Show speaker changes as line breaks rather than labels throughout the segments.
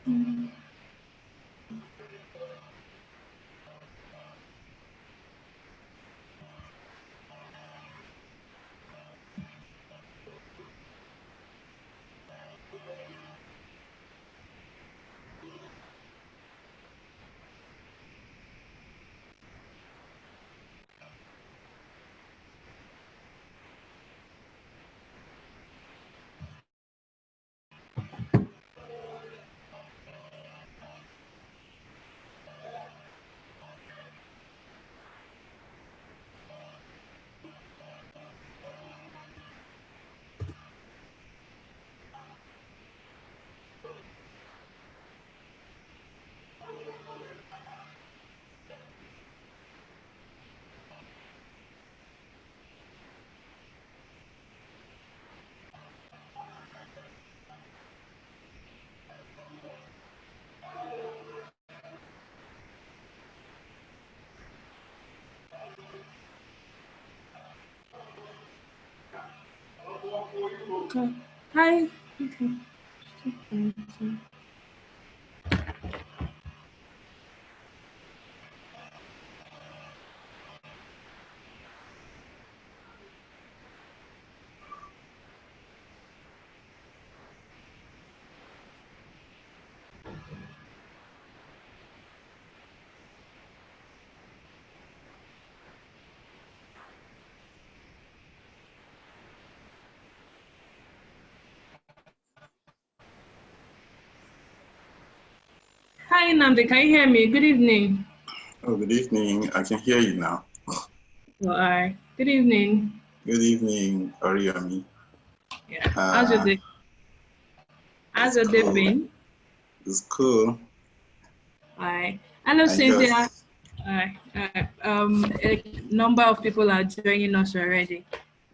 Okay. Hi. Okay. Hi, Nnamdi. Can you hear me? Good evening.
Oh, good evening. I can hear you now.
All right. Good evening.
Good evening, Oriami.
Yeah. How's your day? How's
It's
your day
cool.
been?
It's cool.
Hi. Hello,
I
Cynthia.
just
Hi. A number of people are joining us already.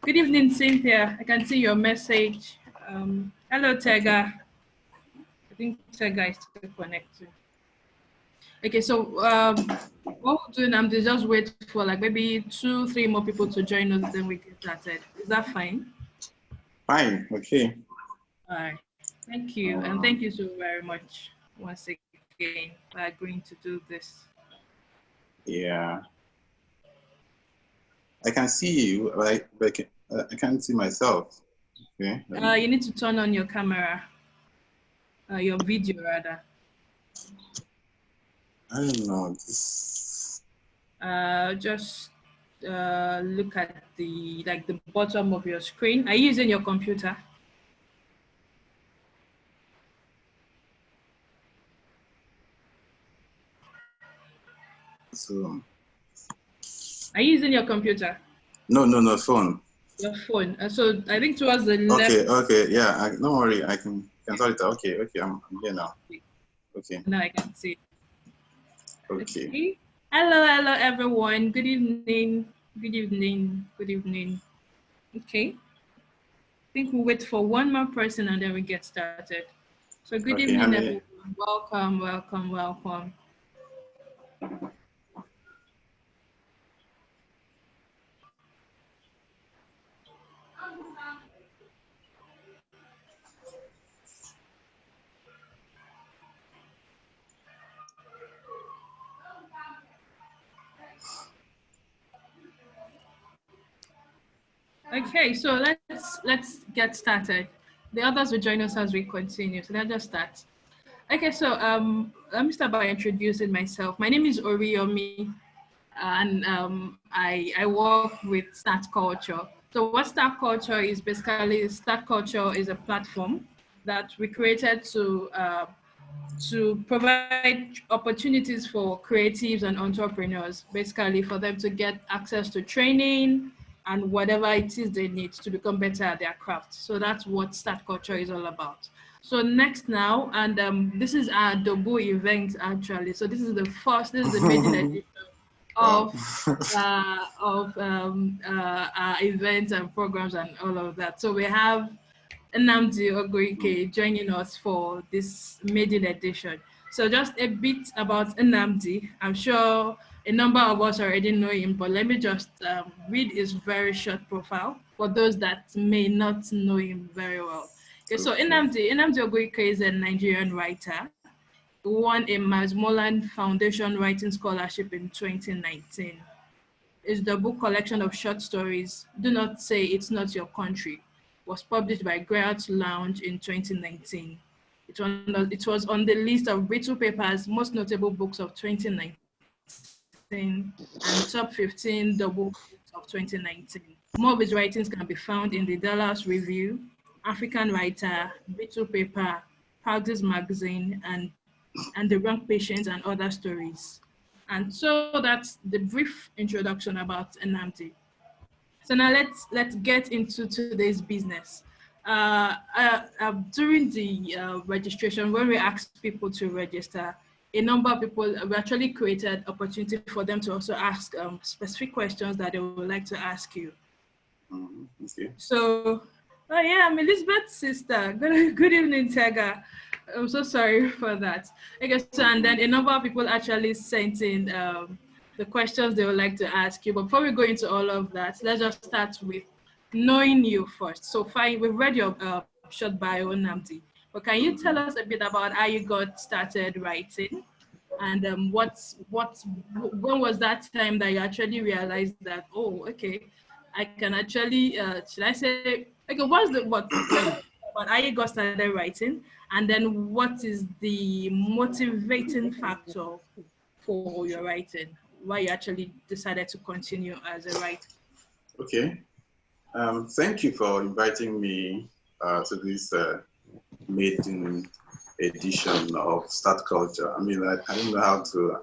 Good evening, Cynthia. I can see your message. Hello,
okay.
Tega. I think Tega is still connected. Okay, so what we'll do now is just wait for like maybe 2, 3 more people to join us, then we get started. Is that fine?
Fine. Okay.
All right. Thank you, and thank you so very much once again for agreeing to do this.
Yeah. I can see you, like, but I can't see myself. Okay.
You need to turn on your camera, your video rather.
I don't know. This.
Just look at the bottom of your screen. Are you using your computer?
So.
Are you using your computer?
No, phone.
Your phone. So I think towards the left.
Okay. Yeah. Don't worry. I can sort it out. Okay. I'm here now. Okay.
Now I can see.
Okay.
Okay. Hello, everyone. Good evening. Good evening. Good evening. Okay. I think we'll wait for one more person and then we get started. So good
Okay. How
evening,
many?
everyone. Welcome, welcome, welcome. Okay, so let's get started. The others will join us as we continue. So let's just start. Okay, so let me start by introducing myself. My name is Oriyomi, and I work with Start Culture. So what Start Culture is basically, Start Culture is a platform that we created to provide opportunities for creatives and entrepreneurs, basically for them to get access to training and whatever it is they need to become better at their craft. So that's what Start Culture is all about. So next now, and this is our Dobu event actually. So this is the maiden edition
Wow.
of our events and programs and all of that. So we have Nnamdi Oguike joining us for this maiden edition. So just a bit about Nnamdi. I'm sure a number of us already know him, but let me just read his very short profile for those that may not know him very well. Okay, so
Okay.
Nnamdi Oguike is a Nigerian writer. won a Masmolan Foundation Writing Scholarship in 2019. It's the book collection of short stories, Do Not Say It's Not Your Country, was published by Grant Lounge in 2019. It was on the list of Brittle Paper's most notable books of 2019 and top 15 double books of 2019. More of his writings can be found in the Dallas Review, African Writer, Brittle Paper, Practice Magazine, and The Wrong Patients and Other Stories. And so that's the brief introduction about Nnamdi. So now let's get into today's business. During the registration, when we asked people to register, a number of people, we actually created opportunity for them to also ask specific questions that they would like to ask you.
Okay.
So, oh yeah, I'm Elizabeth's sister. Good evening, Tega. I'm so sorry for that. Okay, so and then a number of people actually sent in the questions they would like to ask you. But before we go into all of that, let's just start with knowing you first. So fine, we've read your short bio, Nnamdi. But can you tell us a bit about how you got started writing? And when was that time that you actually realized that, oh, okay, I can actually, should I say, okay, but how you got started writing? And then what is the motivating factor for your writing? Why you actually decided to continue as a writer?
Okay. Thank you for inviting me to this maiden edition of Start Culture. I mean, I don't know how to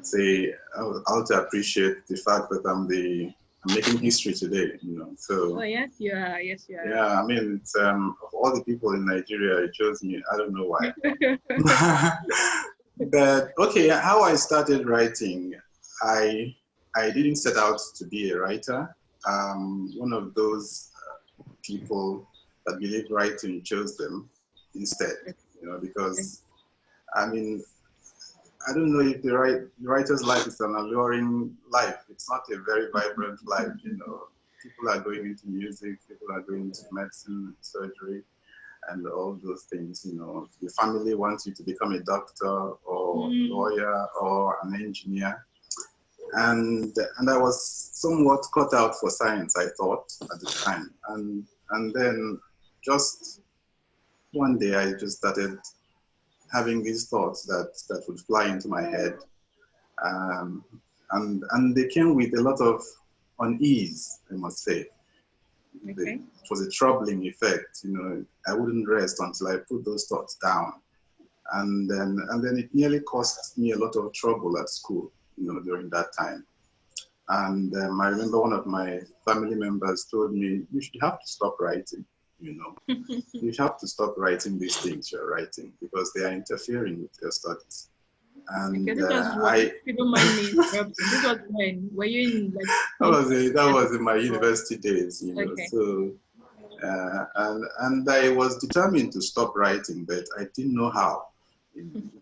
say, how to appreciate the fact that I'm making history today, you know. So,
Oh, yes, you are. Yes, you are.
yeah, I mean, it's, of all the people in Nigeria, it chose me. I don't know why. But okay, how I started writing, I didn't set out to be a writer. One of those people that believe writing chose them instead, you know, because I mean, I don't know if the writer's life is an alluring life. It's not a very vibrant life, you know. People are going into music, people are going into medicine, surgery, and all those things, you know. Your family wants you to become a doctor or lawyer or an engineer. And I was somewhat cut out for science, I thought, at the time. And then just one day I just started having these thoughts that would fly into my head. And they came with a lot of unease, I must say.
Okay.
It was a troubling effect, you know. I wouldn't rest until I put those thoughts down. And then it nearly cost me a lot of trouble at school, you know, during that time. And I remember one of my family members told me, you should have to stop writing, you know. You have to stop writing these things you're writing because they are interfering with your studies. And
okay, this was what, if you don't mind me interrupting, this was when, were you in like...
that was in my university days, you know.
Okay.
So, and I was determined to stop writing, but I didn't know how.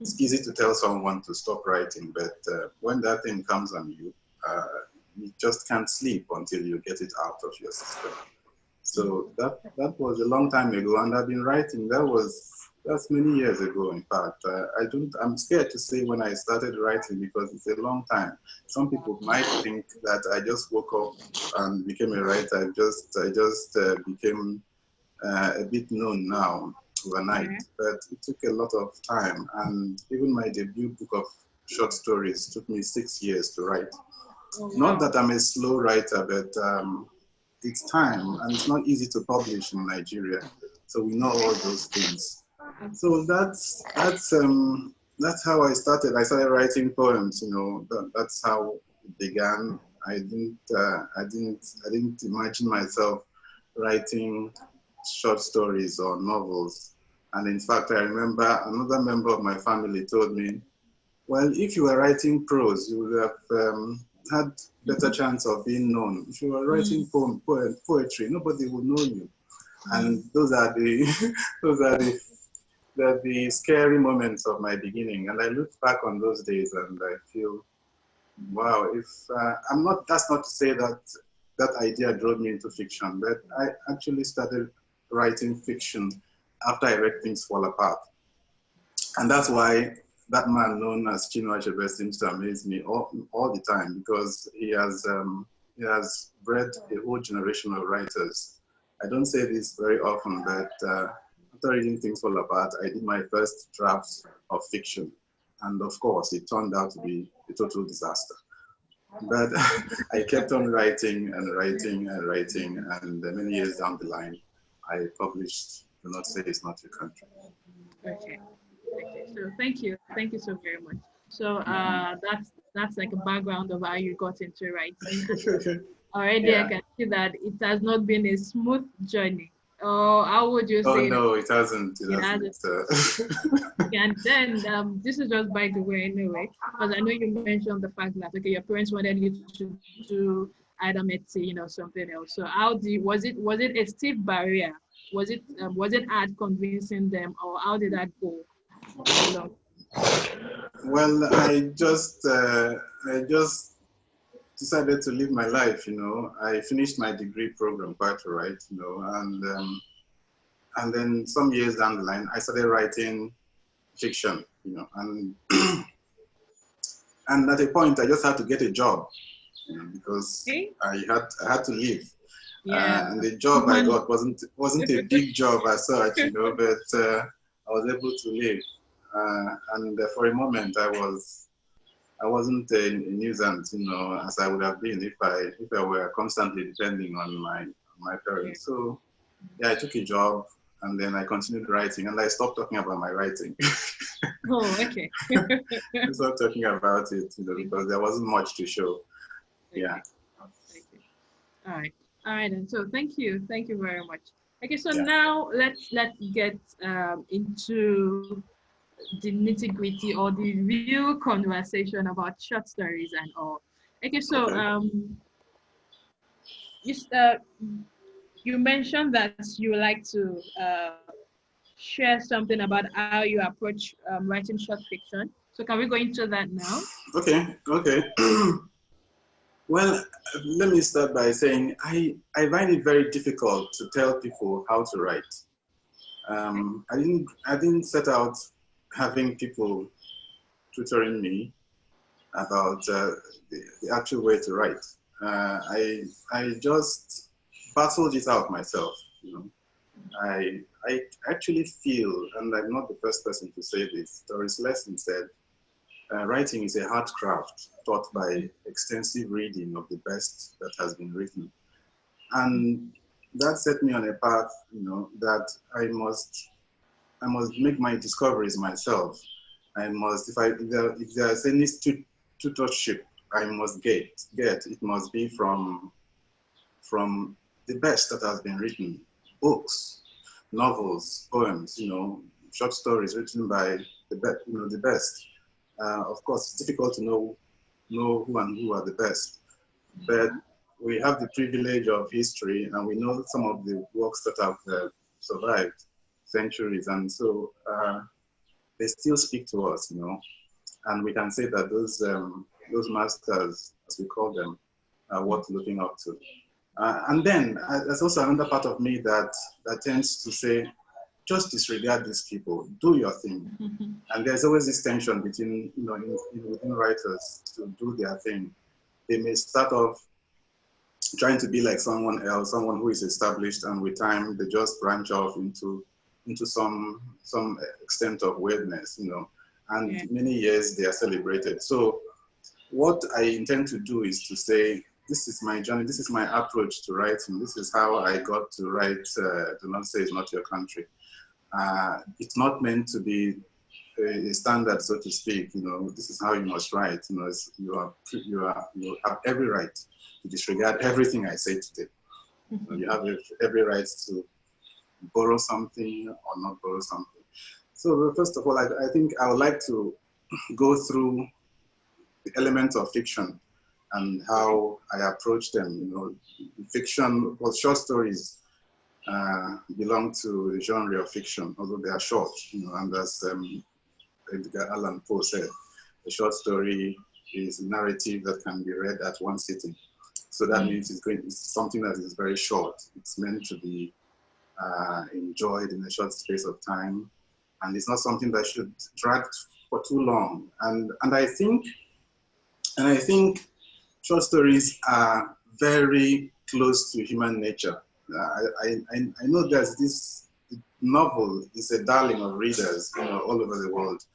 It's easy to tell someone to stop writing, but when that thing comes on you, you just can't sleep until you get it out of your system. So that was a long time ago, and I've been writing. That's many years ago. In fact, I'm scared to say when I started writing because it's a long time. Some people might think that I just woke up and became a writer. I just became a bit known now overnight, but it took a lot of time. And even my debut book of short stories took me 6 years to write.
Oh, wow.
Not that I'm a slow writer, but it's time, and it's not easy to publish in Nigeria. So we know all those things. So that's how I started. I started writing poems. You know, that's how it began. I didn't imagine myself writing short stories or novels. And in fact, I remember another member of my family told me, well, if you were writing prose, you would have had better chance of being known. If you were writing poetry, nobody would know you. And those are the scary moments of my beginning. And I look back on those days and I feel, wow, if that's not to say that that idea drove me into fiction, but I actually started writing fiction after I read Things Fall Apart. And that's why that man known as Chinua Achebe seems to amaze me all the time, because he has bred a whole generation of writers. I don't say this very often, but after reading Things Fall Apart, I did my first draft of fiction. And of course, it turned out to be a total disaster. But I kept on writing and writing and writing, and many years down the line, I published Do Not Say It's Not Your Country.
Okay. Okay. So thank you so very much. So that's like a background of how you got into writing. Already, I
Yeah.
can see that it has not been a smooth journey. Or how would you
Oh
say that
no, it hasn't. It
it
hasn't.
hasn't? And then this is just by the way anyway, because I know you mentioned the fact that okay, your parents wanted you to do either medicine or something else. So how do you, was it a stiff barrier? Was it hard convincing them, or how did that go along?
Well, I just decided to live my life. I finished my degree program quite all right. And then some years down the line, I started writing fiction. And and at a point, I just had to get a job, because
Okay.
I had to live.
Yeah.
And the job I
Human.
got wasn't a big job as such, but I was able to live. And for a moment, I wasn't a nuisance, as I would have been if I were constantly depending on my
Yeah.
parents. So yeah, I took a job, and then I continued writing, and I stopped talking about my writing.
Oh, okay.
I stopped talking about it, because there wasn't much to show. Yeah,
Okay. Okay. All right. All right. And so thank you very much. Okay. So
yeah.
now let's get into the nitty gritty or the real conversation about short stories and all. Okay. So
Okay.
you you mentioned that you like to share something about how you approach writing short fiction. So can we go into that now?
Okay. Okay. Well, let me start by saying I find it very difficult to tell people how to write.
Okay.
I didn't set out having people tutoring me about the actual way to write. I just battled it out myself. I actually feel, and I'm not the first person to say this. Doris Lessing said, writing is a hard craft taught by extensive reading of the best that has been written. And that set me on a path, that I must make my discoveries myself. I must, if there's any tutorship I must get, it must be from the best that has been written. Books, novels, poems, short stories written by the best. Of course, it's difficult to know who and who are the best, but we have the privilege of history, and we know some of the works that have survived centuries, and so they still speak to us, and we can say that those masters, as we call them, are worth looking up to. And then there's also another part of me that tends to say, just disregard these people, do your thing. And there's always this tension between, within writers to do their thing. They may start off trying to be like someone else, someone who is established, and with time they just branch off into some extent of weirdness, and
Yeah.
many years they are celebrated. So what I intend to do is to say, this is my journey, this is my approach to writing, this is how I got to write Do Not Say It's Not Your Country. It's not meant to be a standard, so to speak. This is how you must write. You have every right to disregard everything I say today. You have every right to borrow something or not borrow something. So first of all, I think I would like to go through the elements of fiction and how I approach them. Fiction, well, short stories belong to the genre of fiction, although they are short. And as Edgar Allan Poe said, a short story is a narrative that can be read at one sitting. So that means it's something that is very short. It's meant to be enjoyed in a short space of time, and it's not something that should drag for too long. And I think short stories are very close to human nature. I know there's this novel is a darling of readers, all over the world.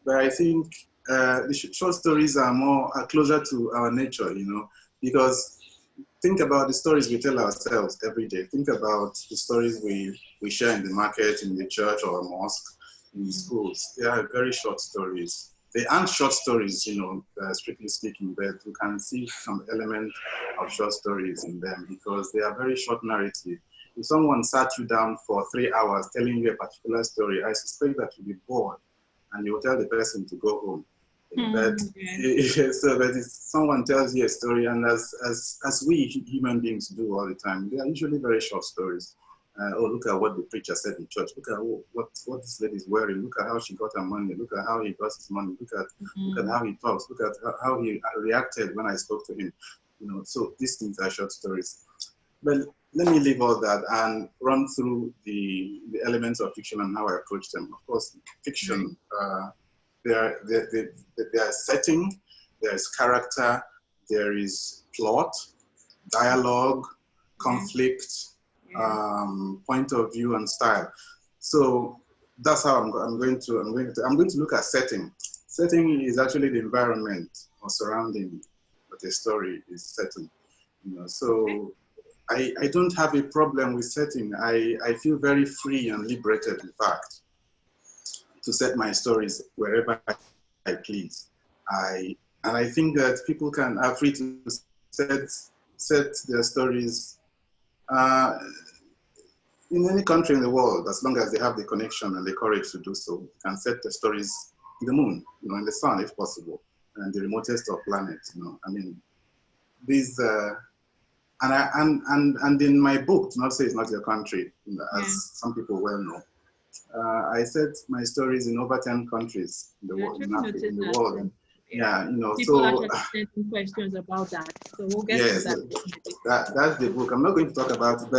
But I think the short stories are closer to our nature, because think about the stories we tell ourselves every day. Think about the stories we share in the market, in the church or mosque, in the schools. They are very short stories. They aren't short stories, strictly speaking, but you can see some element of short stories in them because they are very short narrative. If someone sat you down for 3 hours telling you a particular story, I suspect that you'll be bored and you'll tell the person to go home. But so that if someone tells you a story, and as we human beings do all the time, they are usually very short stories. Oh, look at what the preacher said in church. Look at what this lady is wearing. Look at how she got her money. Look at how he got his money. Look at how he talks. Look at how he reacted when I spoke to him. So these things are short stories. But let me leave all that and run through the elements of fiction and how I approach them. Of course, fiction. There is setting, there is character, there is plot, dialogue, conflict, point of view, and style. So that's how I'm going to look at setting. Setting is actually the environment or surrounding that a story is setting. So I don't have a problem with setting. I feel very free and liberated, in fact, to set my stories wherever I please. And I think that people are free to set their stories in any country in the world, as long as they have the connection and the courage to do so. They can set their stories in the moon, in the sun, if possible, and the remotest of planets. I mean, these. And in my book, to not say it's not your country, as some people well know, I set my stories in over 10 countries in the world, in Africa, in the world. And,
people are asking questions about that. So we'll get to that.
That's the book. I'm not going to talk about it,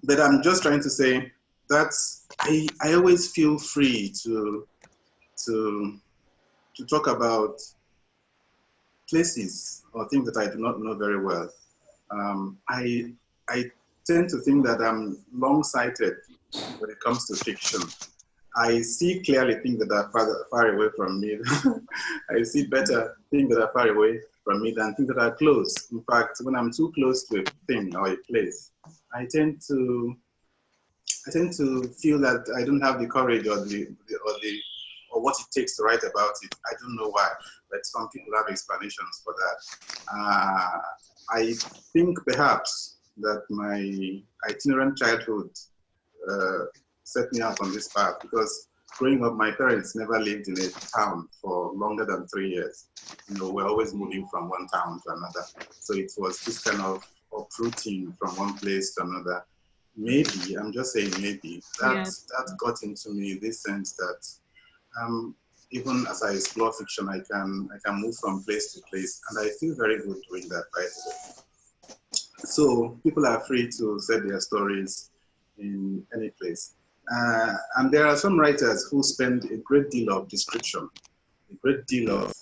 but I'm just trying to say that I always feel free to talk about places or things that I do not know very well. I tend to think that I'm long-sighted when it comes to fiction. I see clearly things that are far away from me. I see better things that are far away from me than things that are close. In fact, when I'm too close to a thing or a place, I tend to feel that I don't have the courage or what it takes to write about it. I don't know why, but some people have explanations for that. I think perhaps that my itinerant childhood set me out on this path because growing up, my parents never lived in a town for longer than 3 years. We're always moving from one town to another. So it was this kind of uprooting from one place to another. Maybe, I'm just saying maybe, that got into me in this sense that even as I explore fiction, I can move from place to place, and I feel very good doing that, by the way. So people are free to set their stories in any place. And there are some writers who spend a great deal of description, a great deal of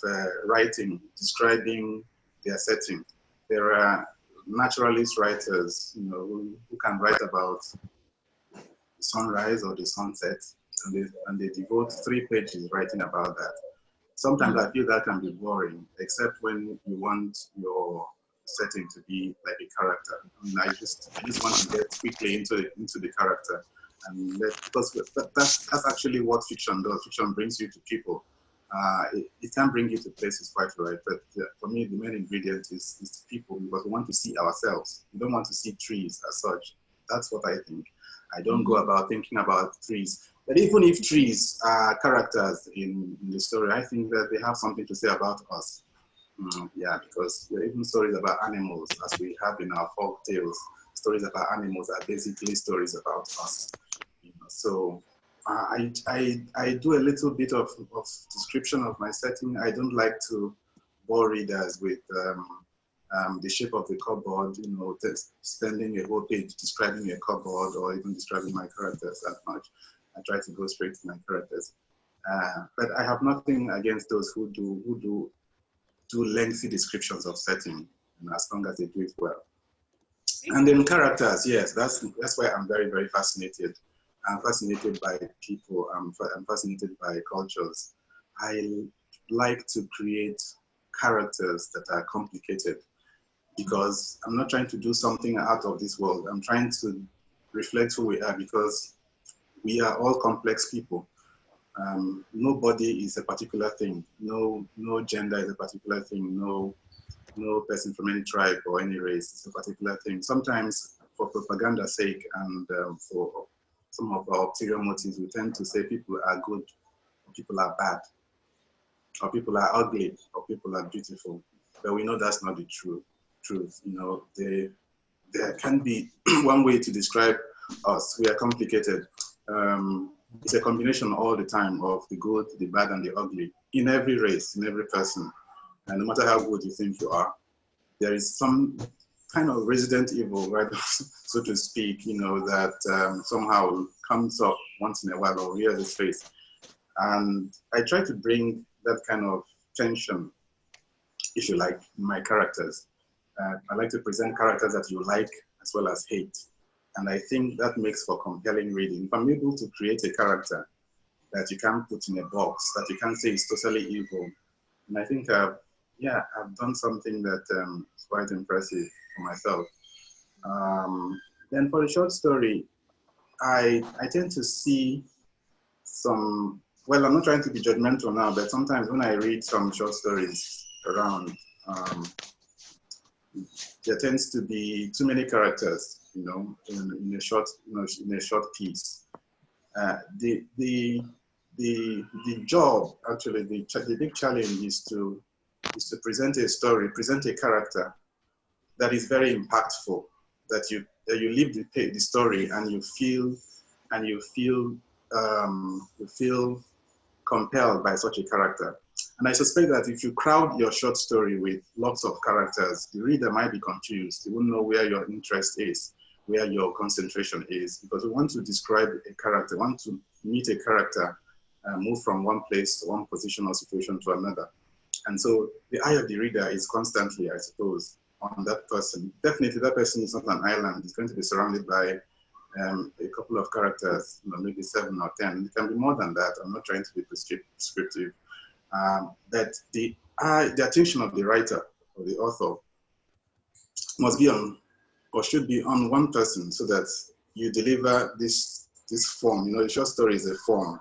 writing, describing their setting. There are naturalist writers, who can write about the sunrise or the sunset, and they devote 3 pages writing about that. Sometimes I feel that can be boring, except when you want your setting to be like a character. I mean, I just want to get quickly into the character, and because that's actually what fiction does. Fiction brings you to people. It can bring you to places, quite right, but for me, the main ingredient is people, because we want to see ourselves. We don't want to see trees as such. That's what I think. I don't go about thinking about trees. But even if trees are characters in the story, I think that they have something to say about us. Because there are even stories about animals, as we have in our folk tales. Stories about animals are basically stories about us. So I do a little bit of description of my setting. I don't like to bore readers with the shape of the cupboard, spending a whole page describing a cupboard or even describing my characters that much. I try to go straight to my characters. But I have nothing against those who do lengthy descriptions of setting, and as long as they do it well. And then characters, yes, that's why I'm very, very fascinated. I'm fascinated by people. I'm fascinated by cultures. I like to create characters that are complicated because I'm not trying to do something out of this world. I'm trying to reflect who we are because we are all complex people. Nobody is a particular thing. No gender is a particular thing. No person from any tribe or any race is a particular thing. Sometimes, for propaganda's sake and for some of our ulterior motives, we tend to say people are good, or people are bad, or people are ugly, or people are beautiful. But we know that's not the truth. You know, there can be one way to describe us. We are complicated. It's a combination all the time of the good, the bad, and the ugly in every race, in every person. And no matter how good you think you are, there is some kind of resident evil, right, so to speak, you know, that somehow comes up once in a while or rears its face. And I try to bring that kind of tension, if you like, in my characters. I like to present characters that you like as well as hate. And I think that makes for compelling reading. If I'm able to create a character that you can't put in a box, that you can't say is totally evil, and I think, yeah, I've done something that is quite impressive for myself. Then for the short story, I tend to see some, well, I'm not trying to be judgmental now, but sometimes when I read some short stories around, there tends to be too many characters, you know, in a short, in a short piece. The job, actually, the big challenge is to present a story, present a character that is very impactful, that you live the story and you feel compelled by such a character. And I suspect that if you crowd your short story with lots of characters, the reader might be confused. They won't know where your interest is, where your concentration is, because we want to describe a character, want to meet a character, move from one place, one position or situation to another. And so the eye of the reader is constantly, I suppose, on that person. Definitely that person is not an island. It's going to be surrounded by a couple of characters, you know, maybe 7 or 10. It can be more than that. I'm not trying to be prescriptive. But the attention of the writer or the author must be on, or should be on, one person, so that you deliver this form. You know, the short story is a form.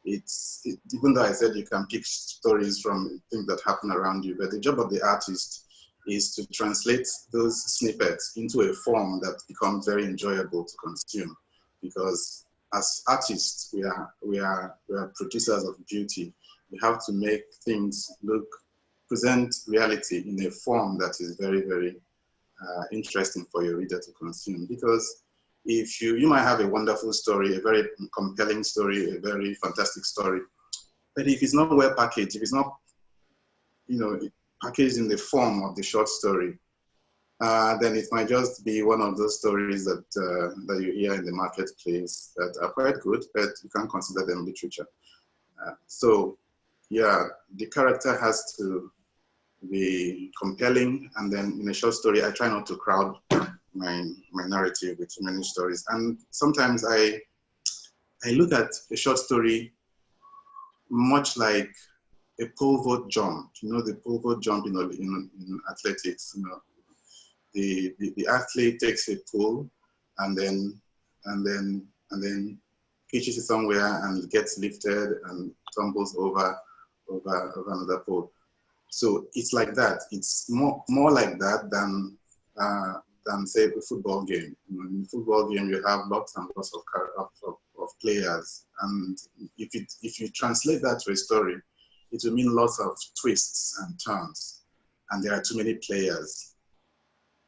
Even though I said you can pick stories from things that happen around you, but the job of the artist is to translate those snippets into a form that becomes very enjoyable to consume. Because as artists, we are producers of beauty. We have to make things present reality in a form that is very, very interesting for your reader to consume. Because if you might have a wonderful story, a very compelling story, a very fantastic story, but if it's not well packaged, if it's not, you know, packaged in the form of the short story, then it might just be one of those stories that that you hear in the marketplace that are quite good, but you can't consider them literature. So, yeah, the character has to be compelling, and then in a short story, I try not to crowd my narrative with too many stories. And sometimes I look at a short story much like a pole vault jump. You know, the pole vault jump in athletics. You know, the athlete takes a pole and then pitches it somewhere and gets lifted and tumbles over another pole. So it's like that. It's more like that than say a football game. You know, in a football game, you have lots and lots of players, and if you translate that to a story, it will mean lots of twists and turns, and there are too many players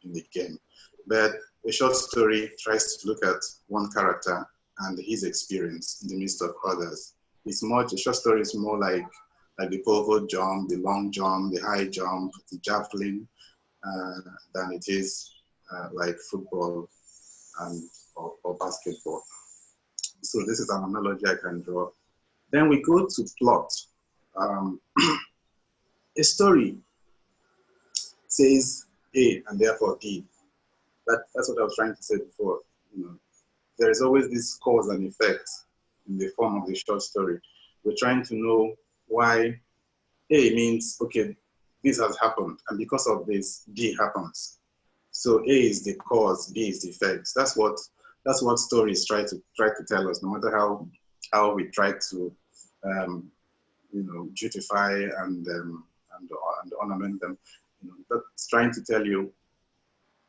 in the game. But a short story tries to look at one character and his experience in the midst of others. A short story is more like the pole vault jump, the long jump, the high jump, the javelin, than it is like football or basketball. So this is an analogy I can draw. Then we go to plot. Um, a story says A and therefore B. That's what I was trying to say before. You know, there is always this cause and effect in the form of the short story. We're trying to know why A means, okay, this has happened, and because of this, B happens. So A is the cause, B is the effect. That's what stories try to tell us. No matter how we try to, beautify and ornament them, that's trying to tell you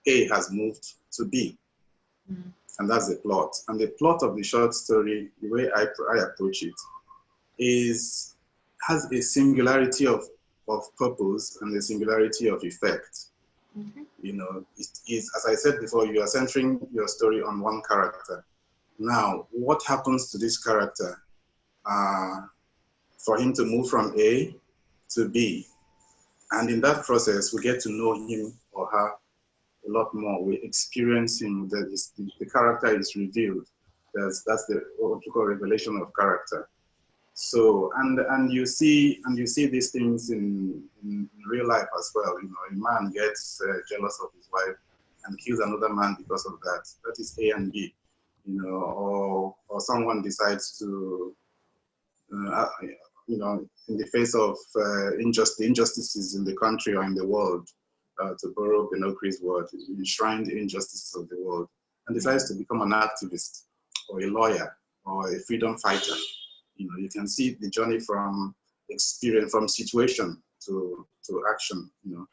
A has moved to B, and that's the plot. And the plot of the short story, the way I approach it, has a singularity of purpose and a singularity of effect. You know, it is, as I said before, you are centering your story on one character. Now, what happens to this character for him to move from A to B? And in that process, we get to know him or her a lot more. We experience him. The character is revealed. That's what we call revelation of character. So and you see these things in real life as well. You know, a man gets jealous of his wife and kills another man because of that. That is A and B. You know, or someone decides to, in the face of injustices in the country or in the world, to borrow Benokri's word, enshrine the injustices of the world, and decides to become an activist or a lawyer or a freedom fighter. You know, you can see the journey from experience, from situation to action. You know,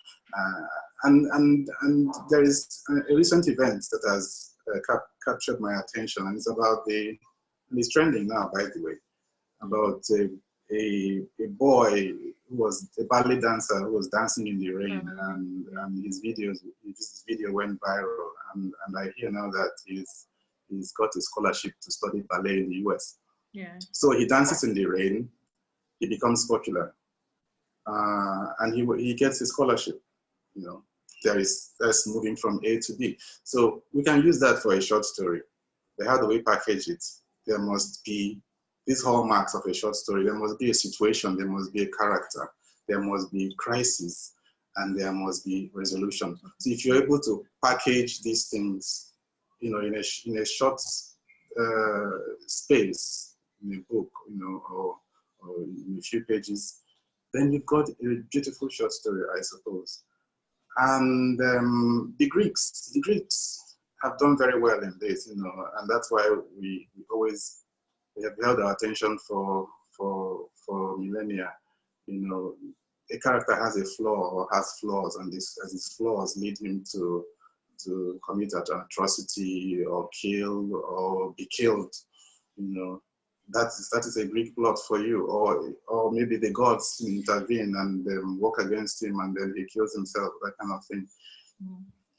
and there is a recent event that has captured my attention, and it's about and it's trending now, by the way, about a boy who was a ballet dancer who was dancing in the rain, and his video went viral, and I hear now that he's got a scholarship to study ballet in the US.
Yeah.
So he dances in the rain, he becomes popular, and he gets a scholarship. You know, that's moving from A to B. So we can use that for a short story. But how do we package it? There must be these hallmarks of a short story. There must be a situation, there must be a character, there must be crisis, and there must be resolution. So if you're able to package these things, you know, in a short space, in a book, you know, or in a few pages, then you've got a beautiful short story, I suppose. And the Greeks have done very well in this, you know, and that's why we have held our attention for millennia. You know, a character has a flaw or has flaws, and as his flaws lead him to commit an atrocity or kill or be killed. You know, that is a Greek plot for you, or maybe the gods intervene and work against him, and then he kills himself, that kind of thing.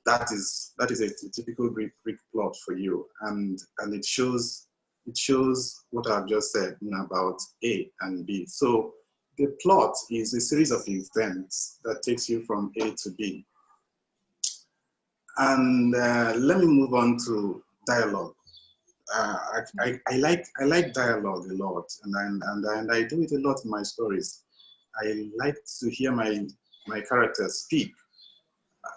That is a typical Greek plot for you, and it shows what I've just said, you know, about A and B. So the plot is a series of events that takes you from A to B. And let me move on to dialogue. I like dialogue a lot, and I do it a lot in my stories. I like to hear my characters speak,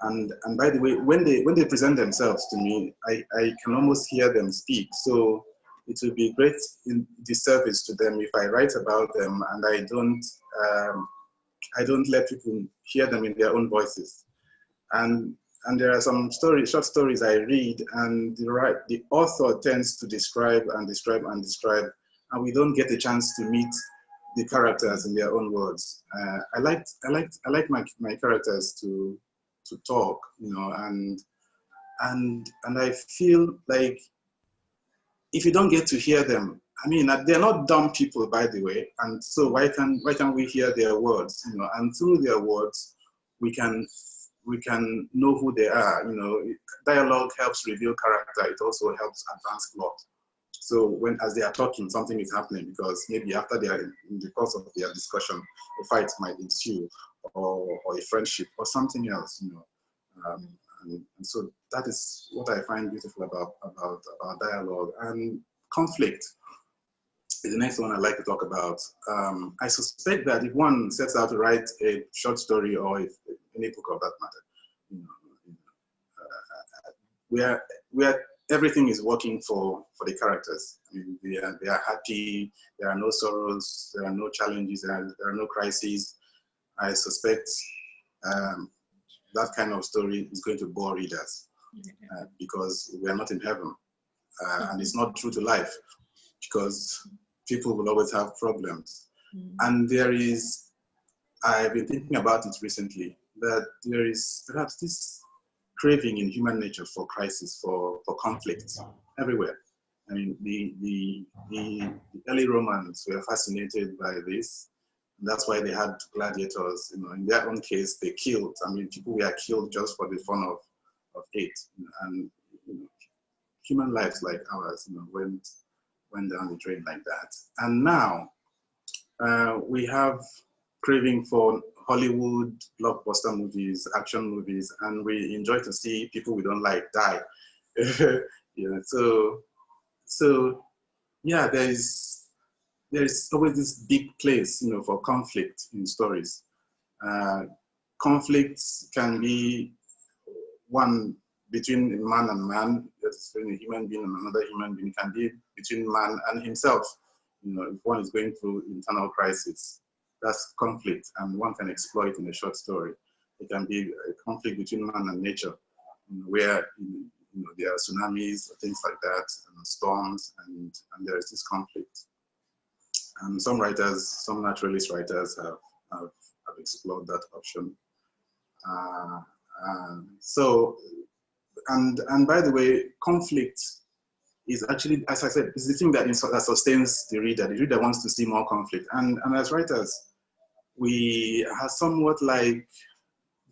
and by the way, when they present themselves to me, I can almost hear them speak. So it will be great in disservice to them if I write about them and I don't let people hear them in their own voices. And there are some short stories I read, and the author tends to describe, and we don't get a chance to meet the characters in their own words. I like my characters to talk, you know, and I feel like if you don't get to hear them, I mean, they're not dumb people, by the way, and so why can't we hear their words, you know? And through their words, we can know who they are. You know, dialogue helps reveal character. It also helps advance plot. So as they are talking, something is happening, because maybe after they are in the course of their discussion, a fight might ensue, or a friendship, or something else, you know. And so that is what I find beautiful about dialogue and conflict. is the next one I'd like to talk about. I suspect that if one sets out to write a short story or any book of that matter, you know, where everything is working for the characters. I mean, they are happy. There are no sorrows. There are no challenges. There are no crises. I suspect that kind of story is going to bore readers because we are not in heaven, and it's not true to life because people will always have problems. And there is, I've been thinking about it recently, that there is perhaps this craving in human nature for crisis, for conflict everywhere. I mean, the early Romans were fascinated by this. That's why they had gladiators. You know, in their own case, they killed. I mean, people were killed just for the fun of it. And you know, human lives like ours, you know, went down the drain like that. And now we have craving for Hollywood blockbuster movies, action movies, and we enjoy to see people we don't like die. You know, so yeah, there's always this big place, you know, for conflict in stories. Conflicts can be one between man and man, that's between a human being and another human being, can be between man and himself. You know, if one is going through internal crisis, that's conflict, and one can exploit in a short story. It can be a conflict between man and nature, you know, where you know, there are tsunamis, things like that, and storms, and there is this conflict. And some writers, some naturalist writers have explored that option. And by the way, conflict is actually, as I said, is the thing that sustains the reader. The reader wants to see more conflict. And as writers, we are somewhat like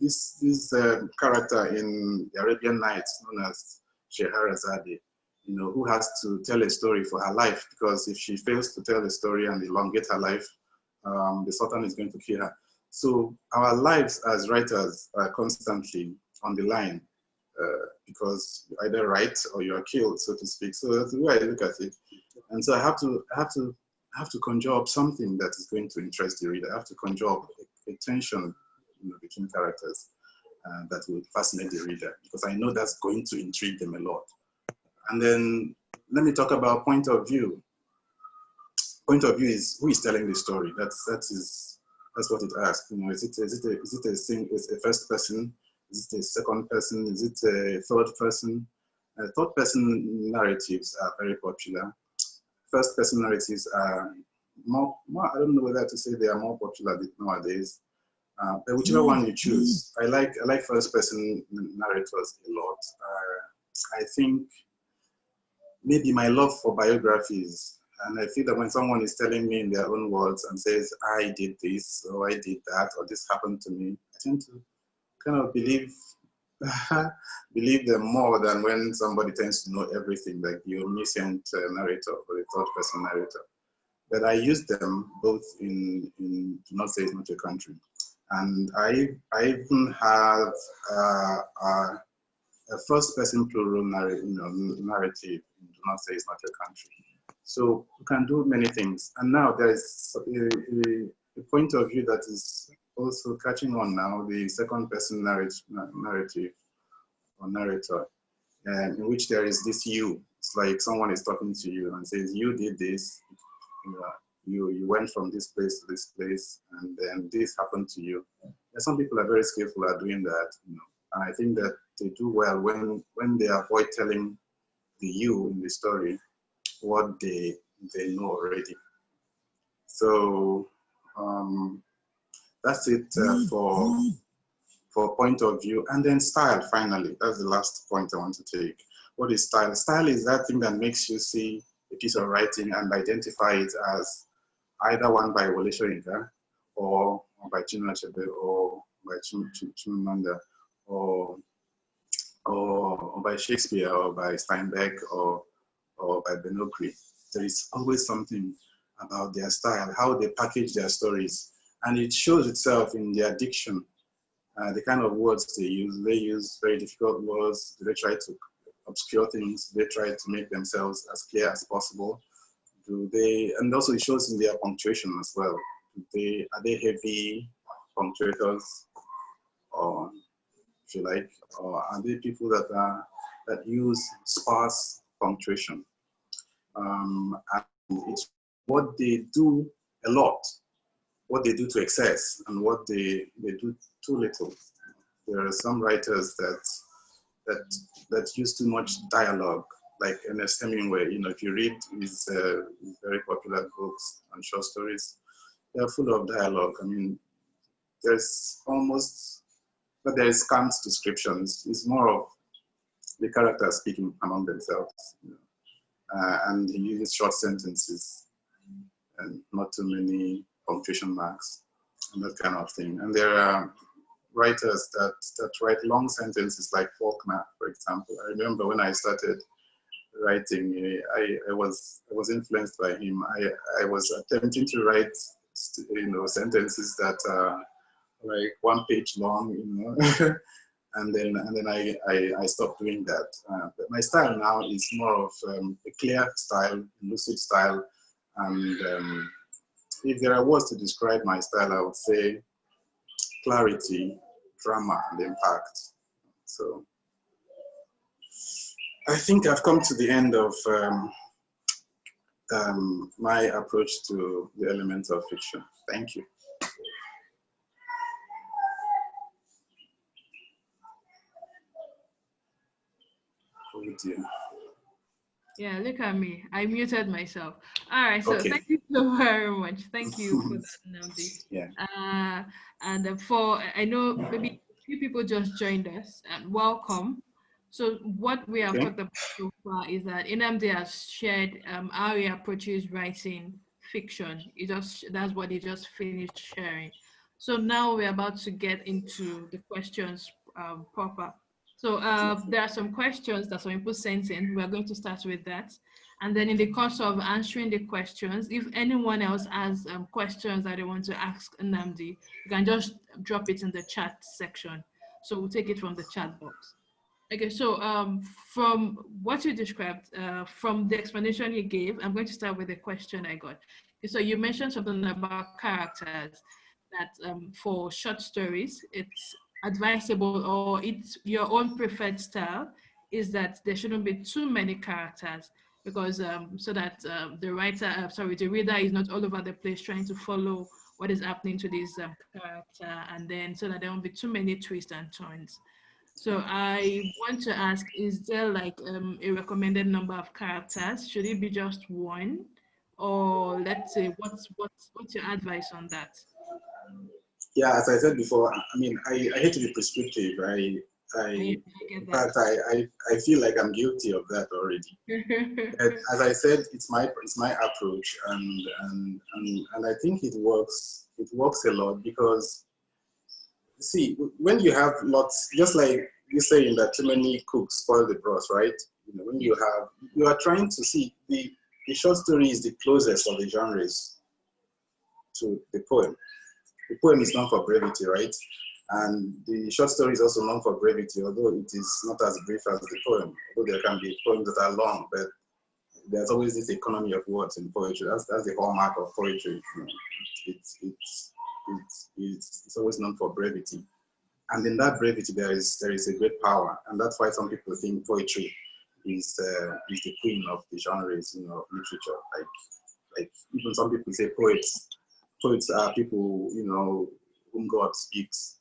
this character in the Arabian Nights known as Scheherazade, you know, who has to tell a story for her life, because if she fails to tell a story and elongate her life, the Sultan is going to kill her. So our lives as writers are constantly on the line, because you either write or you are killed, so to speak. So that's the way I look at it. And so I have to conjure up something that is going to interest the reader. I have to conjure up a tension, you know, between characters that will fascinate the reader, because I know that's going to intrigue them a lot. And then let me talk about point of view. Point of view is who is telling the story. That's what it asks. You know, is it a first person? Is it a second person? Is it a third person? Third person narratives are very popular. First person narratives are more, I don't know whether to say they are more popular nowadays. But whichever one you choose, I like first person narrators a lot. I think maybe my love for biographies, and I feel that when someone is telling me in their own words and says, I did this, or I did that, or this happened to me, I tend to kind of believe them more than when somebody tends to know everything, like the omniscient narrator or the third person narrator. But I use them both in Do Not Say It's Not Your Country. And I even have a first person plural narrative in Do Not Say It's Not Your Country. So you can do many things. And now there is a point of view that is also catching on now, the second person narrative or narrator, in which there is this you. It's like someone is talking to you and says, you did this, you went from this place to this place, and then this happened to you. And some people are very skillful at doing that, you know, and I think that they do well when they avoid telling the you in the story what they know already. So that's it for point of view. And then style, finally. That's the last point I want to take. What is style? Style is that thing that makes you see a piece of writing and identify it as either one by Wole Soyinka, or by Chinua Achebe, or by Chimamanda, or by Shakespeare, or by Steinbeck, or by Benokri. There is always something about their style, how they package their stories, and it shows itself in their diction, the kind of words they use. They use very difficult words. They try to obscure things. They try to make themselves as clear as possible. Do they, and also it shows in their punctuation as well. Are they heavy punctuators, or if you like, or are they people that use sparse punctuation? And it's what they do a lot, what they do to excess, and what they do too little. There are some writers that use too much dialogue, like Ernest Hemingway. You know, if you read his very popular books and short stories, they're full of dialogue. I mean, there's almost, but there is scant descriptions. It's more of the characters speaking among themselves, you know. And he uses short sentences and not too many punctuation marks and that kind of thing. And there are writers that write long sentences, like Faulkner, for example. I remember when I started writing, I was influenced by him. I was attempting to write, you know, sentences that are like 1 page long, you know. and then I stopped doing that. But my style now is more of a clear style, lucid style, and if there are words to describe my style, I would say clarity, drama, and impact. So I think I've come to the end of my approach to the elements of fiction. Thank you. Over to you.
Yeah, look at me. I muted myself. All right, so
Okay.
thank you so very much. Thank you for that, Nnamdi.
Yeah.
And for, I know maybe a few people just joined us, and welcome. So what we have
Okay.
talked about so far is that Nnamdi has shared how he approaches writing fiction. That's what he just finished sharing. So now we're about to get into the questions proper. So there are some questions that some people sent in. We're going to start with that. And then in the course of answering the questions, if anyone else has questions that they want to ask Nnamdi, you can just drop it in the chat section. So we'll take it from the chat box. Okay, so from what you described, from the explanation you gave, I'm going to start with the question I got. Okay, so you mentioned something about characters, that for short stories, it's advisable, or it's your own preferred style, is that there shouldn't be too many characters, because so that the reader is not all over the place trying to follow what is happening to this character, and then so that there won't be too many twists and turns. So I want to ask, is there like a recommended number of characters? Should it be just one? Or let's say, what's your advice on that?
Yeah, as I said before, I mean, I hate to be prescriptive.
I
In
get that.
fact, I feel like I'm guilty of that already. But as I said, it's my approach, and I think it works. It works a lot because, see, when you have lots, just like you saying that too many cooks spoil the broth, right? You know, when you are trying to see the short story is the closest of the genres to the poem. The poem is known for brevity, right? And the short story is also known for brevity, although it is not as brief as the poem. Although there can be poems that are long, but there's always this economy of words in poetry. That's the hallmark of poetry. You know, it's always known for brevity, and in that brevity there is a great power, and that's why some people think poetry is the queen of the genres, you know, literature. Like even some people say poets are people, you know, whom God speaks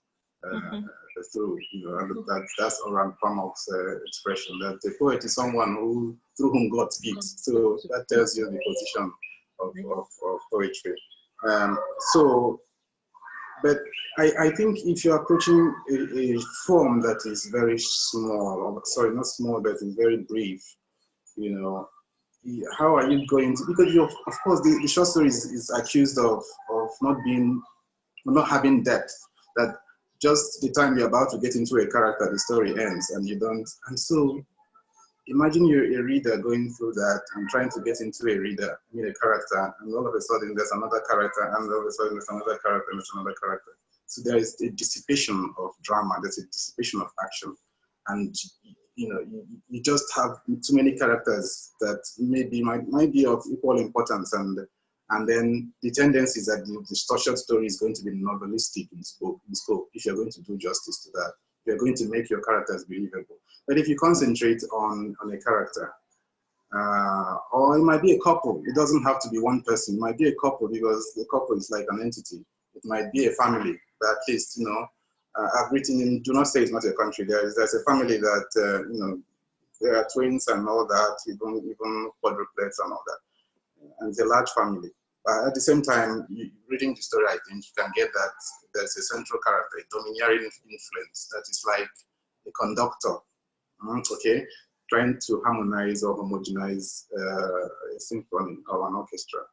through, you know, and that's Oran Pamuk's expression, that the poet is someone through whom God speaks. So that tells you the position of poetry. So, but I think if you're approaching a form that is very small, or sorry, not small, but is very brief, you know, how are you going to, because you, of course the short story is accused of not having depth, that just the time you're about to get into a character, the story ends and you don't. And so imagine you're a reader going through that and trying to get into a character, and all of a sudden there's another character, and all of a sudden there's another character, and there's another character. So there is a dissipation of drama, there's a dissipation of action. And you just have too many characters that might be of equal importance, and then the tendency is that the short story is going to be novelistic in scope if you're going to do justice to that. You're going to make your characters believable. But if you concentrate on a character, or it might be a couple, it doesn't have to be one person, it might be a couple, because the couple is like an entity. It might be a family, but at least, I've written in, do not say it's not a country, there's a family that, there are twins and all that, even quadruplets and all that. And it's a large family. But at the same time, reading the story, I think you can get that there's a central character, a domineering influence that is like a conductor, okay, trying to harmonize or homogenize a symphony or an orchestra.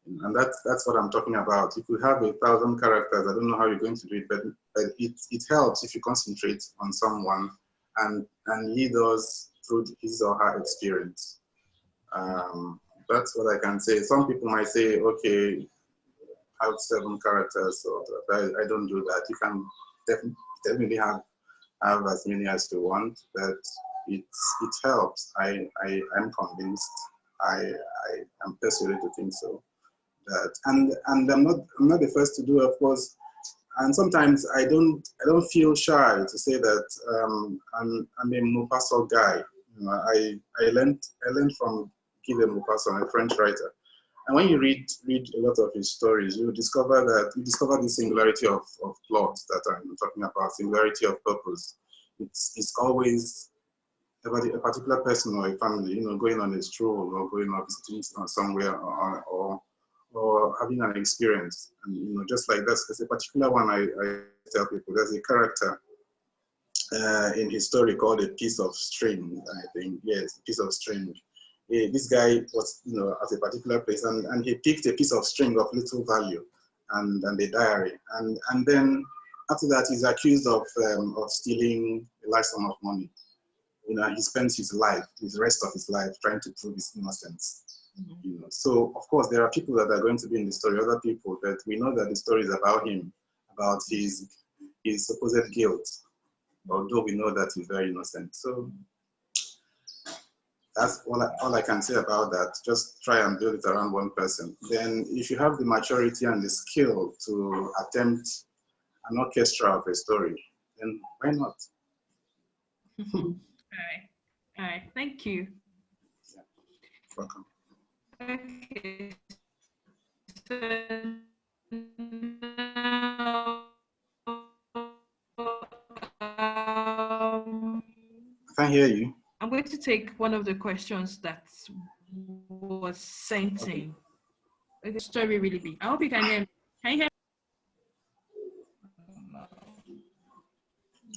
And that's what I'm talking about. If you have 1,000 characters, I don't know how you're going to do it, but it helps if you concentrate on someone and lead us through his or her experience. That's what I can say. Some people might say, okay, have 7 characters, but I don't do that. You can definitely have as many as you want, but it helps. I'm convinced. I am persuaded to think so. And I'm not the first to do, of course. And sometimes I don't feel shy to say that I'm a Maupassant guy. I learned from Guy de Maupassant, a French writer. And when you read a lot of his stories, you discover the singularity of plot that I'm talking about, singularity of purpose. It's always about a particular person or a family, going on a stroll or going or visiting somewhere or having an experience. And just like there's a particular one I tell people, there's a character in his story called A Piece of String, I think. Yes, A Piece of String. This guy was, at a particular place, and he picked a piece of string of little value and a diary. And then after that, he's accused of stealing a large sum of money. He spends the rest of his life trying to prove his innocence. Mm-hmm. So of course there are people that are going to be in the story, other people, but we know that the story is about him, about his supposed guilt, although we know that he's very innocent. So that's all I can say about that. Just try and build it around one person. Then if you have the maturity and the skill to attempt an orchestra of a story, then why not?
All right, thank you.
Yeah. Welcome.
Okay. So now,
I can't hear you.
I'm going to take one of the questions that was sent in. The story really big. I hope you can hear me. Can you hear me?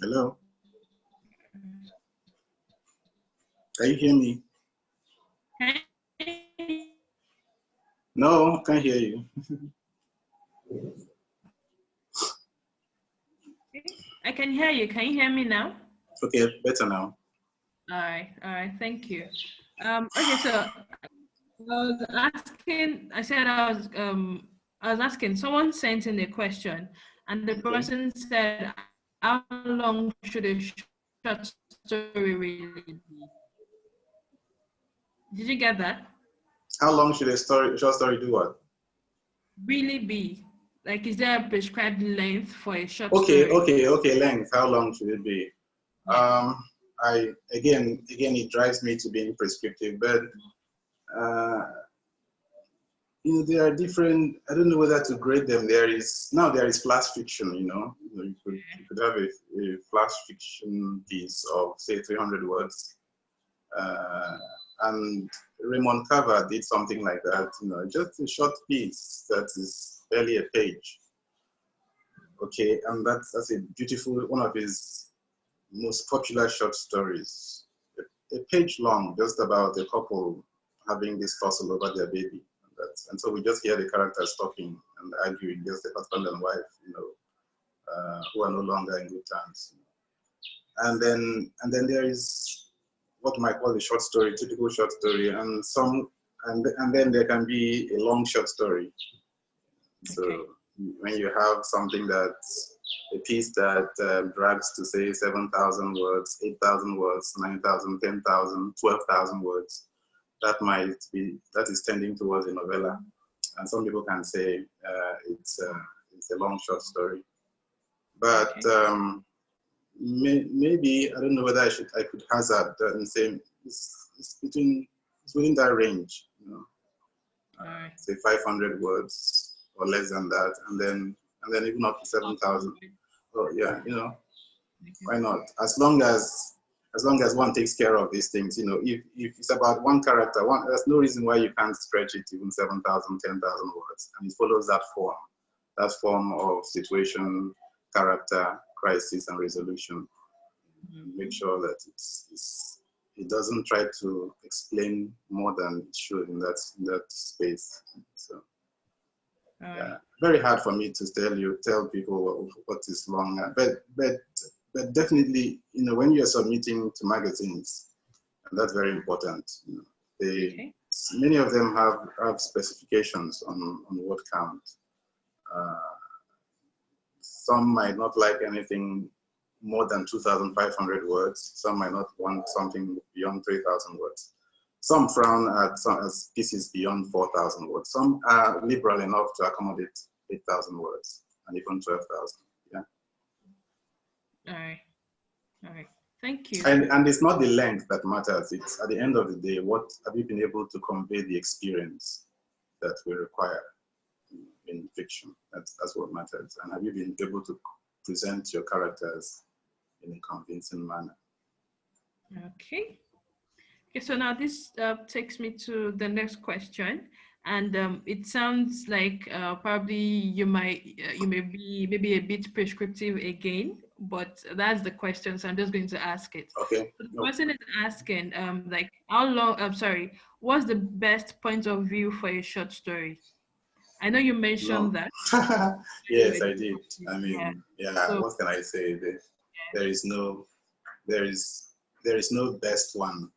Hello? Can you hear me? No, I can't hear you.
I can hear you. Can you hear me now?
Okay, better now.
All right, thank you. Okay, so I was asking, someone sent in a question, and the person said, how long should a short story really be? Did you get that?
How long should a short story do what?
Really be? Like, is there a prescribed length for a short story?
Okay, length. How long should it be?
Yes.
Again, it drives me to being prescriptive, but there are different. I don't know whether to grade them. There is flash fiction. You could have a flash fiction piece of say 300 words, and Raymond Carver did something like that. Just a short piece that is barely a page. Okay, and that's a beautiful one of his most popular short stories. A page long, just about a couple having this tussle over their baby. And so we just hear the characters talking and arguing, just a husband and wife, who are no longer in good terms. And then there is what you might call a short story, typical short story, and then there can be a long short story. So when you have something that a piece that drags to say 7,000 words, 8,000 words, 9,000, 10,000, 12,000 words. That is tending towards a novella. And some people can say it's a long short story. But maybe, I don't know whether I could hazard and say it's within that range, you know. Say 500 words or less than that, and then even up to 7,000. So yeah, you know, why not? As long as one takes care of these things, you know, if it's about one character, there's no reason why you can't stretch it even 7,000, 10,000 words, and it follows that form of situation, character, crisis, and resolution. Make sure that it doesn't try to explain more than it should in that space. So, yeah, very hard for me to tell people what is long, but definitely, you know, when you're submitting to magazines, and that's very important. You know, many of them have specifications on word count. Some might not like anything more than 2,500 words. Some might not want something beyond 3,000 words. Some frown at pieces beyond 4,000 words. Some are liberal enough to accommodate 8,000 words and even 12,000. Yeah.
All right. Thank you.
And it's not the length that matters. It's at the end of the day, what have you been able to convey the experience that we require in fiction? That's what matters. And have you been able to present your characters in a convincing manner?
Okay, so now this takes me to the next question, and it sounds like probably you may be maybe a bit prescriptive again, but that's the question, so I'm just going to ask it.
Okay.
So the person is asking like how long, I'm sorry, what's the best point of view for a short story? I know you mentioned that.
Yes, I did. I mean, yeah, so, what can I say? There is no best one.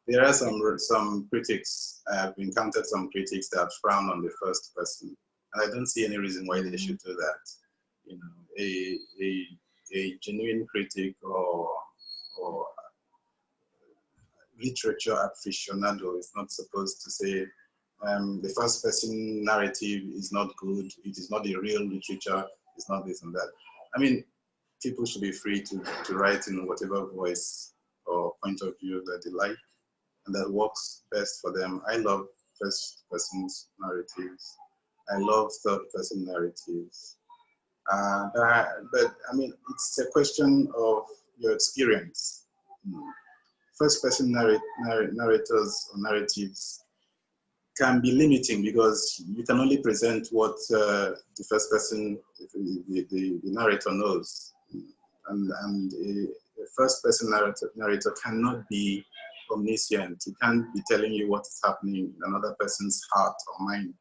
There are some critics. I've encountered some critics that frown on the first person, and I don't see any reason why they should do that. You know, a genuine critic or literature aficionado is not supposed to say the first person narrative is not good. It is not a real literature. It's not this and that. I mean, people should be free to write in whatever voice or point of view that they like and that works best for them. I love first person's narratives. I love third person narratives. But I mean, it's a question of your experience. First person narrators or narratives can be limiting because you can only present what the first person, the narrator knows. And a first person narrator cannot be omniscient. He can't be telling you what is happening in another person's heart or mind.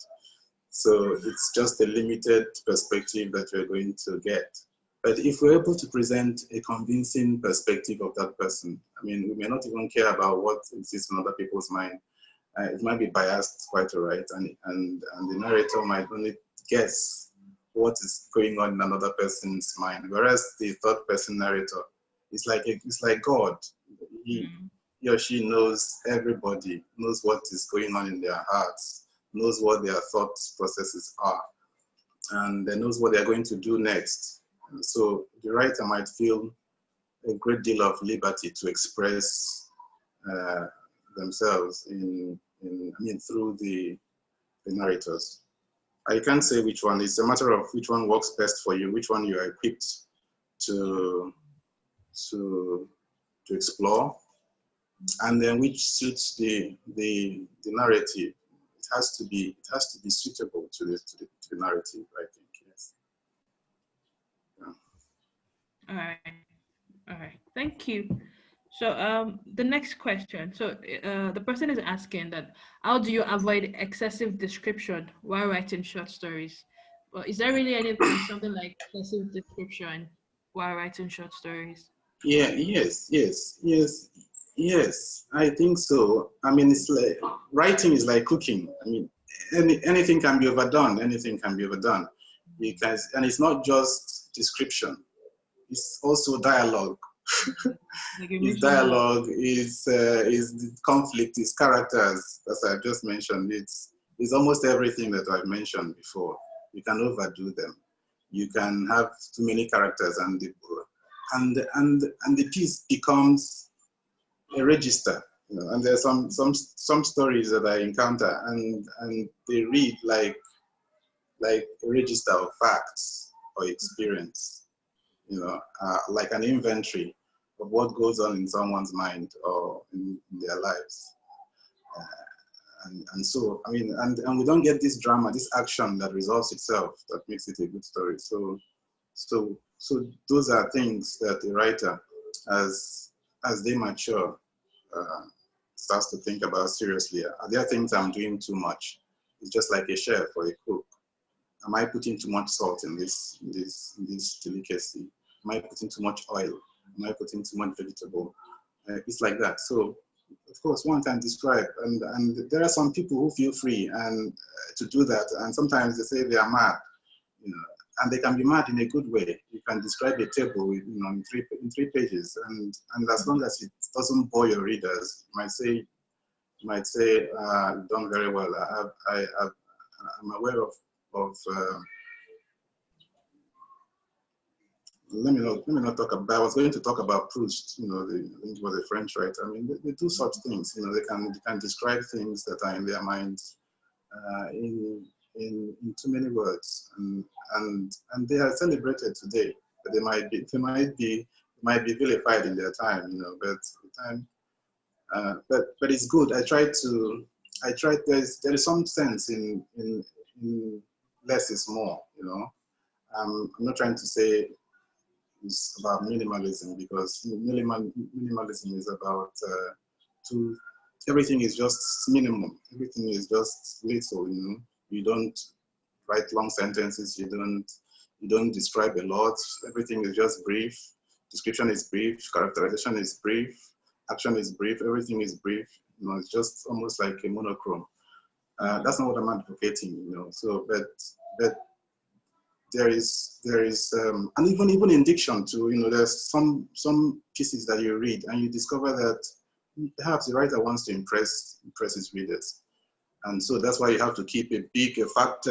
So it's just a limited perspective that we're going to get. But if we're able to present a convincing perspective of that person, I mean, we may not even care about what exists in other people's mind. It might be biased quite all right, and the narrator might only guess what is going on in another person's mind. Whereas the third person narrator is like God. He or she knows everybody, knows what is going on in their hearts, knows what their thought processes are, and they knows what they're going to do next. And so the writer might feel a great deal of liberty to express themselves through the narrators. I can't say which one. It's a matter of which one works best for you, which one you are equipped to explore, and then which suits the narrative. It has to be suitable to the narrative, I think. Yes.
Yeah. All right. Thank you. So the next question. So the person is asking that how do you avoid excessive description while writing short stories? Well, is there really something like excessive description while writing short stories?
Yeah. Yes. I think so. I mean, it's like writing is like cooking. I mean, anything can be overdone. Anything can be overdone because, and it's not just description. It's also dialogue.
Like you
Is
mentioned that.
dialogue, is conflict, is characters, as I've just mentioned. It's almost everything that I've mentioned before. You can overdo them. You can have too many characters, and the piece becomes a register. You know, and there's some stories that I encounter, and they read like a register of facts or experience. You know, like an inventory of what goes on in someone's mind or in their lives. And so, I mean, and we don't get this drama, this action that resolves itself, that makes it a good story. So those are things that a writer, as they mature, uh, starts to think about seriously. Are there things I'm doing too much? It's just like a chef or a cook. Am I putting too much salt in this delicacy? Am I putting too much oil? Am I putting too much vegetable? It's like that. So, of course, one can describe, and there are some people who feel free and to do that, and sometimes they say they are mad, you know, and they can be mad in a good way. You can describe a table with, you know, in three pages, and as long as it doesn't bore your readers, you might say, you've done very well. I'm aware of let me not talk about. I was going to talk about Proust. You know, I think he was a French writer. I mean, they do such things. You know, they can describe things that are in their minds in too many words, and they are celebrated today. But they might be vilified in their time. You know, but the time. But it's good. I try. There is some sense in less is more. You know, I'm not trying to say it's about minimalism, because minimalism is about to everything is just minimum. Everything is just little. You know, you don't write long sentences. You don't describe a lot. Everything is just brief. Description is brief. Characterization is brief. Action is brief. Everything is brief. You know, it's just almost like a monochrome. That's not what I'm advocating. You know, so but there is and even in diction too, you know, there's some pieces that you read and you discover that perhaps the writer wants to impress his readers, and so that's why you have to keep a fat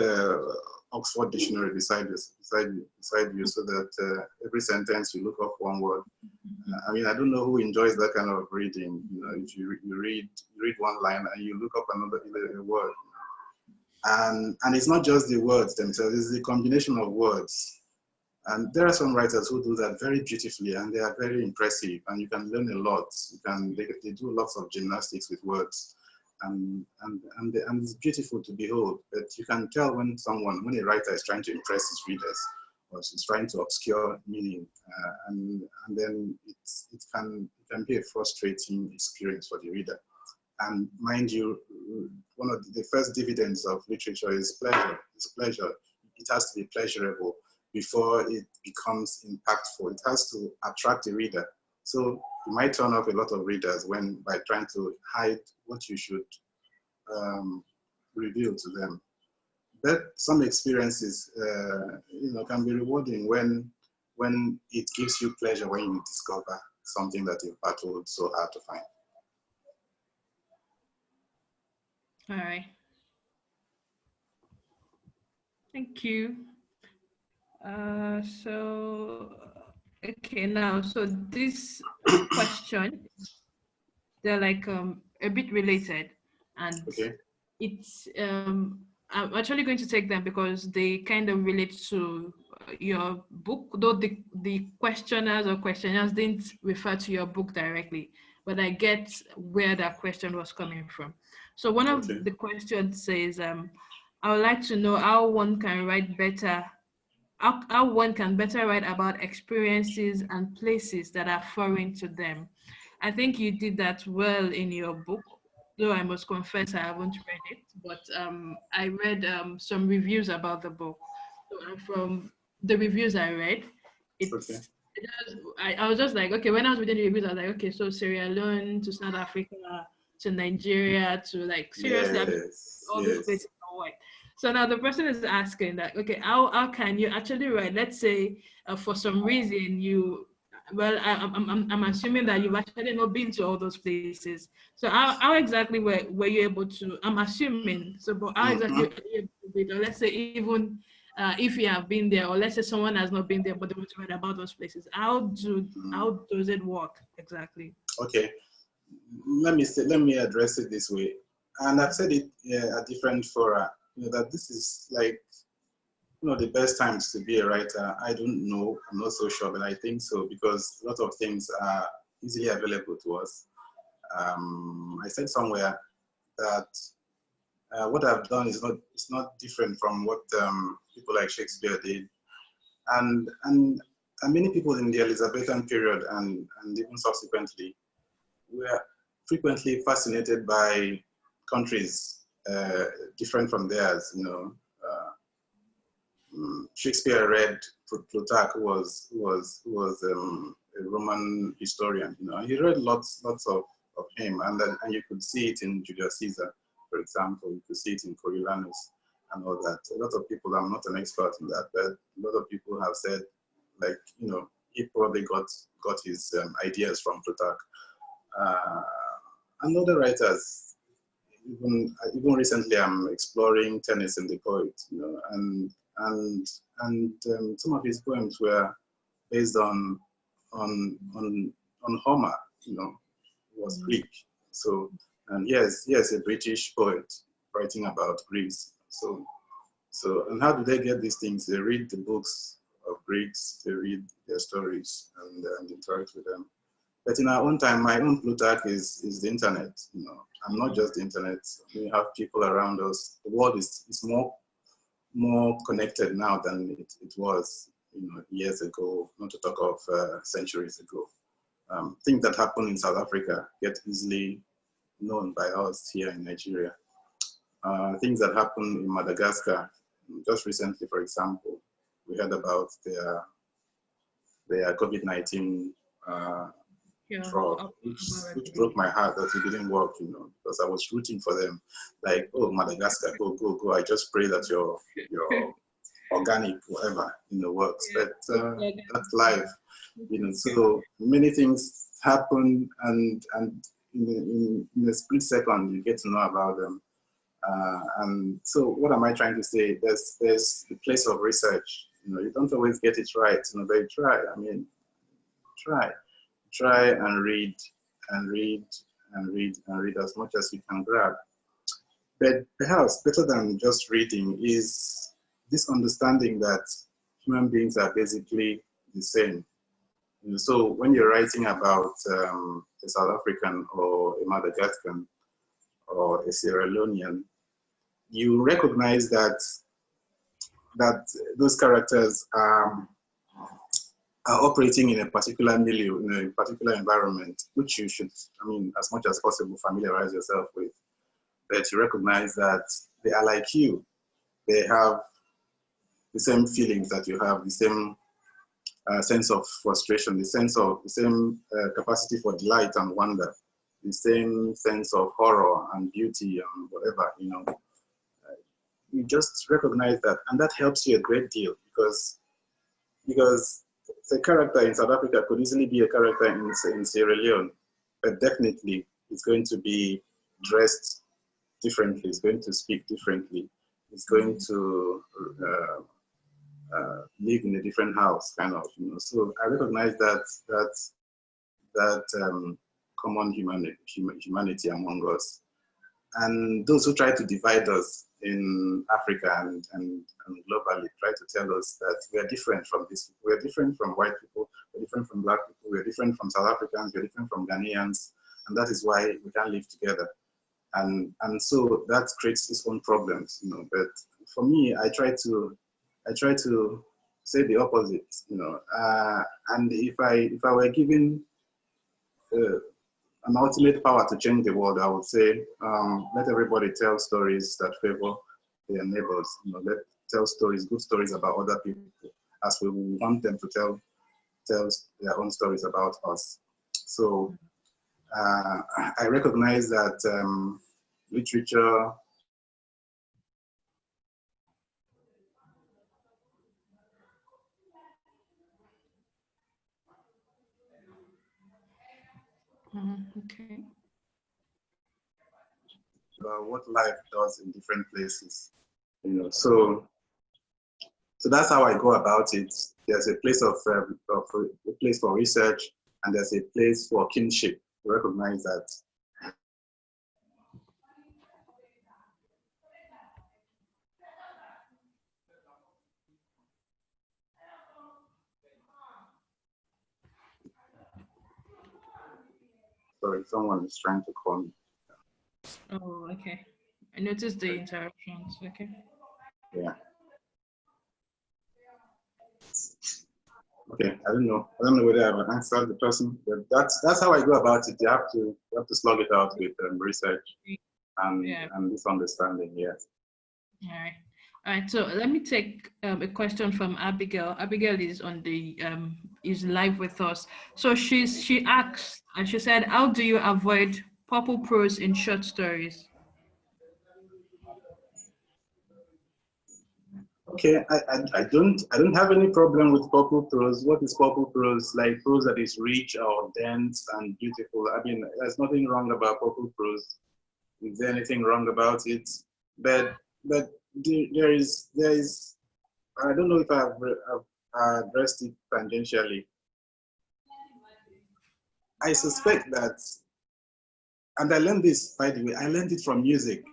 Oxford dictionary beside you, so that every sentence you look up one word. I mean, I don't know who enjoys that kind of reading. You know, if you read one line and you look up another word. And it's not just the words themselves, it's the combination of words. And there are some writers who do that very beautifully, and they are very impressive, and you can learn a lot. They do lots of gymnastics with words, and it's beautiful to behold. But you can tell when a writer is trying to impress his readers, or is trying to obscure meaning, and then it can be a frustrating experience for the reader. And mind you, one of the first dividends of literature is pleasure. It's pleasure. It has to be pleasurable before it becomes impactful. It has to attract the reader. So you might turn off a lot of readers by trying to hide what you should reveal to them. But some experiences, you know, can be rewarding when it gives you pleasure when you discover something that you've battled so hard to find.
All right. Thank you. Okay, now, so this question, they're like a bit related, and
Okay.
it's I'm actually going to take them because they kind of relate to your book, though the questioners or questioners didn't refer to your book directly, but I get where that question was coming from. So one of
Okay.
the questions says, I would like to know how one can write better, how one can better write about experiences and places that are foreign to them. I think you did that well in your book, though I must confess I haven't read it, but I read some reviews about the book. So from the reviews I read,
Okay.
I was just like, okay, when I was reading the reviews, I was like, okay, so Sierra Leone to South Africa to Nigeria to, like, seriously, I mean,
Yes.
all these
Yes.
places are white. So now the person is asking that, okay, how can you actually write? Let's say for some reason you, well, I'm assuming that you've actually not been to all those places. So how exactly were you able to? I'm assuming. So, but how exactly
Mm-hmm.
were you able to do it? Or let's say even if you have been there, or let's say someone has not been there, but they want to write about those places. How does it work exactly?
Okay, let me address it this way, and I've said it at different fora. That this is like the best times to be a writer. I don't know. I'm not so sure, but I think so because a lot of things are easily available to us. I said somewhere that what I've done is not it's not different from what people like Shakespeare did, and many people in the Elizabethan period and even subsequently were frequently fascinated by countries different from theirs. Shakespeare read Plutarch, who was a Roman historian. And he read lots of him, and you could see it in Julius Caesar, for example. You could see it in Coriolanus and all that. A lot of people, I'm not an expert in that, but a lot of people have said, like, he probably got his ideas from Plutarch. Uh, and other writers, even recently, I'm exploring Tennyson the poet, and some of his poems were based on Homer, was Greek. So, and yes, a British poet writing about Greece. And how do they get these things? They read the books of Greeks, they read their stories, and interact with them. But in our own time, my own Plutarch is the internet. I'm not just the internet. We have people around us. The world is more connected now than it was, years ago. Not to talk of centuries ago. Things that happen in South Africa get easily known by us here in Nigeria. Things that happen in Madagascar, just recently, for example, we heard about their COVID-19
Yeah.
drug, which broke my heart that it didn't work, because I was rooting for them. Like, oh, Madagascar, go, go, go. I just pray that your organic, whatever, works.
Yeah.
But that's life, So many things happen, and in a split second, you get to know about them. And so, what am I trying to say? There's the place of research. You don't always get it right. But you try. I mean, try and read and read and read and read as much as you can grab. But perhaps better than just reading is this understanding that human beings are basically the same. So when you're writing about a South African or a Madagascan or a Sierra Leonean, you recognize that those characters are operating in a particular milieu, in a particular environment, which you should, as much as possible, familiarize yourself with. But you recognize that they are like you. They have the same feelings that you have, the same sense of frustration, the same capacity for delight and wonder, the same sense of horror and beauty and whatever, You just recognize that, and that helps you a great deal because the character in South Africa could easily be a character in Sierra Leone, but definitely it's going to be dressed differently, it's going to speak differently, it's going to live in a different house, kind of. So I recognize that common humanity among us, and those who try to divide us in Africa and globally try to tell us that we are different from these people. We are different from white people. We're different from black people. We're different from South Africans. We're different from Ghanaians, and that is why we can't live together. And so that creates its own problems, But for me, I try to say the opposite, And if I were given an ultimate power to change the world, I would say, let everybody tell stories that favor their neighbors. Let tell stories, good stories about other people, as we want them to tell their own stories about us. So I recognize that literature
Okay.
about what life does in different places. So that's how I go about it. There's a place of a place for research, and there's a place for kinship. To recognize that. Sorry, someone is trying to call me.
Oh, okay. I noticed the interruptions. Okay.
Yeah. Okay. I don't know. I don't know whether I've answered the person, but that's how I go about it. You have to slug it out with research and
Yeah.
and this understanding. Yes.
All right. All right. So let me take a question from Abigail. Abigail is on the is live with us. So she asked and she said, "How do you avoid purple prose in short stories?"
Okay, I don't have any problem with purple prose. What is purple prose? Like prose that is rich or dense and beautiful. I mean, there's nothing wrong about purple prose. Is there anything wrong about it? But there is I don't know if I've addressed it tangentially. I suspect that, and I learned this, by the way, I learned it from music.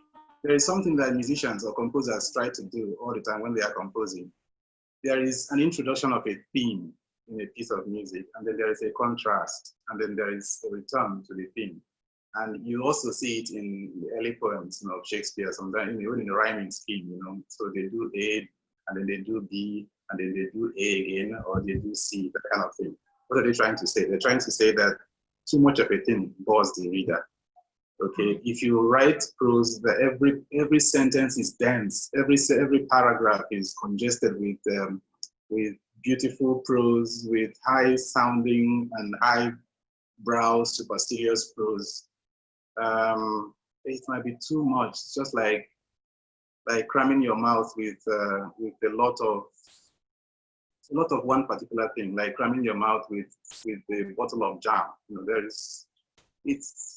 There is something that musicians or composers try to do all the time when they are composing. There is an introduction of a theme in a piece of music, and then there is a contrast, and then there is a return to the theme. And you also see it in the early poems, of Shakespeare, sometimes even in the rhyming scheme. So they do A, and then they do B, and then they do A again, or they do C, that kind of thing. What are they trying to say? They're trying to say that too much of a thing bores the reader. Okay, if you write prose, that every sentence is dense, every paragraph is congested with beautiful prose, with high sounding and high brow supercilious prose. It might be too much. It's just like cramming your mouth with a lot of one particular thing, like cramming your mouth with a bottle of jam. It's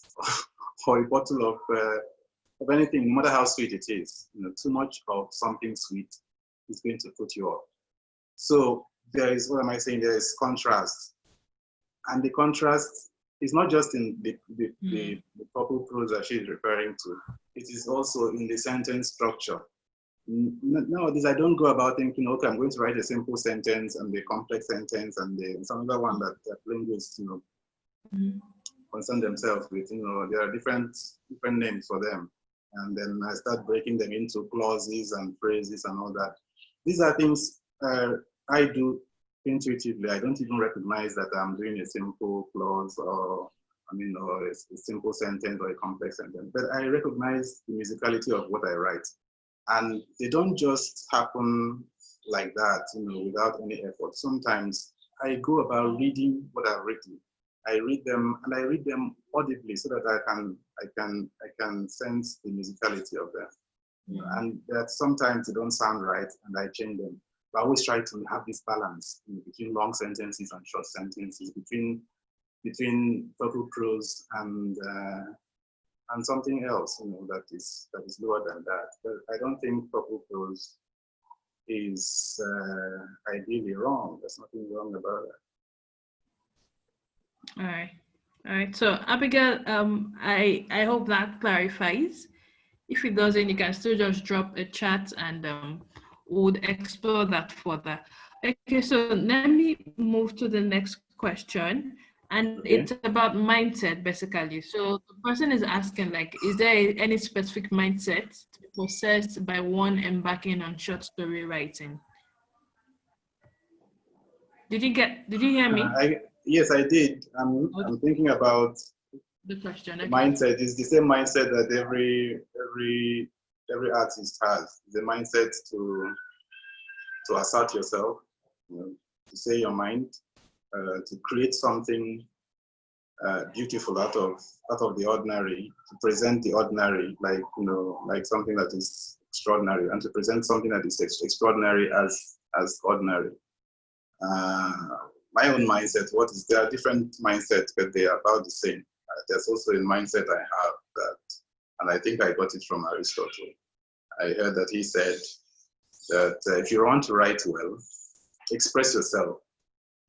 or a bottle of anything, no matter how sweet it is. Too much of something sweet is going to put you off. So there is, what am I saying? There is contrast, and the contrast is not just in the purple prose that she's referring to. It is also in the sentence structure. Nowadays, I don't go about thinking, okay, I'm going to write a simple sentence and the complex sentence and some other one that linguists, concern themselves with. There are different names for them. And then I start breaking them into clauses and phrases and all that. These are things I do intuitively. I don't even recognize that I'm doing a simple clause or a simple sentence or a complex sentence. But I recognize the musicality of what I write. And they don't just happen like that, without any effort. Sometimes I go about reading what I've written. I read them, and I read them audibly so that I can sense the musicality of them. And that sometimes they don't sound right, and I change them. But I always try to have this balance between long sentences and short sentences, between purple prose and something else, that is lower than that. But I don't think purple prose is ideally wrong. There's nothing wrong about that.
All right. All right. So Abigail, I hope that clarifies. If it doesn't, you can still just drop a chat and would explore that further. Okay, so let me move to the next question. And
Okay.
it's about mindset, basically. So the person is asking, like, is there any specific mindset to be possessed by one embarking on short story writing? Did you hear me?
Yes, I did. I'm thinking about
The question,
the
okay.
mindset. Is the same mindset that every artist has. The mindset to assert yourself, to say your mind, to create something beautiful out of the ordinary, to present the ordinary like something that is extraordinary, and to present something that is extraordinary as ordinary. My own mindset, there are different mindsets, but they are about the same. There's also a mindset I have that, and I think I got it from Aristotle. I heard that he said that if you want to write well, express yourself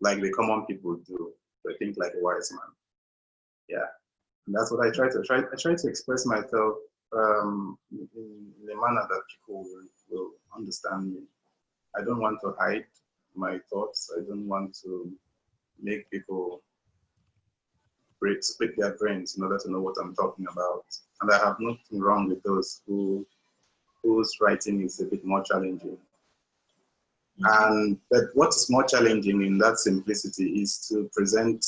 like the common people do, but think like a wise man. Yeah, and that's what I try to I try to express myself in a manner that people will understand me. I don't want to hide my thoughts. I don't want to make people split their brains in order to know what I'm talking about. And I have nothing wrong with those whose writing is a bit more challenging. But what is more challenging in that simplicity is to present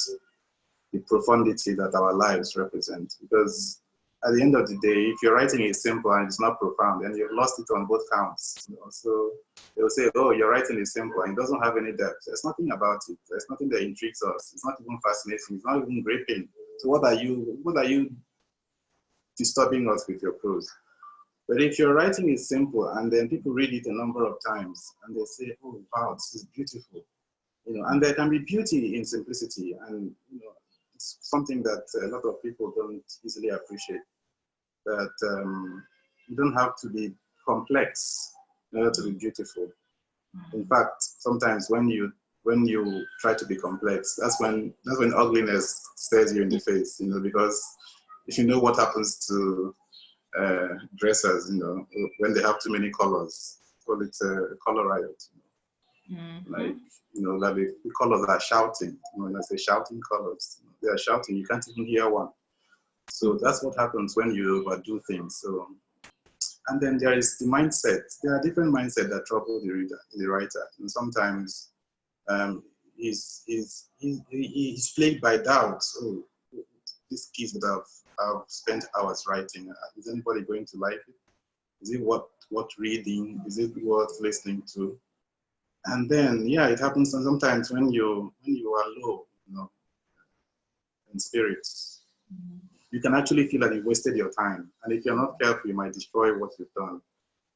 the profundity that our lives represent. Because at the end of the day, if your writing is simple and it's not profound, then you've lost it on both counts. You know? So they'll say, oh, your writing is simple and it doesn't have any depth. There's nothing about it. There's nothing that intrigues us. It's not even fascinating. It's not even gripping. So what are you disturbing us with your prose? But if your writing is simple and then people read it a number of times and they say, oh, wow, this is beautiful. You know, and there can be beauty in simplicity, and you know, it's something that a lot of people don't easily appreciate. That you don't have to be complex in order to be beautiful. In fact, sometimes when you try to be complex, that's when ugliness stares you in the face. You know, because if you know what happens to dressers, you know, when they have too many colors, call it a color riot. You know? Like, you know, like the colors are shouting. You know, when I say shouting colors, you know, they are shouting. You can't even hear one. So that's what happens when you overdo things. So, and then there is the mindset. There are different mindsets that trouble the reader, the writer. And sometimes he's plagued by doubts. Oh, this piece that I've spent hours writing, is anybody going to like it? Is it worth reading? Is it worth listening to? And then, yeah, it happens sometimes when you are low, you know, in spirits. You can actually feel that you wasted your time. And if you're not careful, you might destroy what you've done.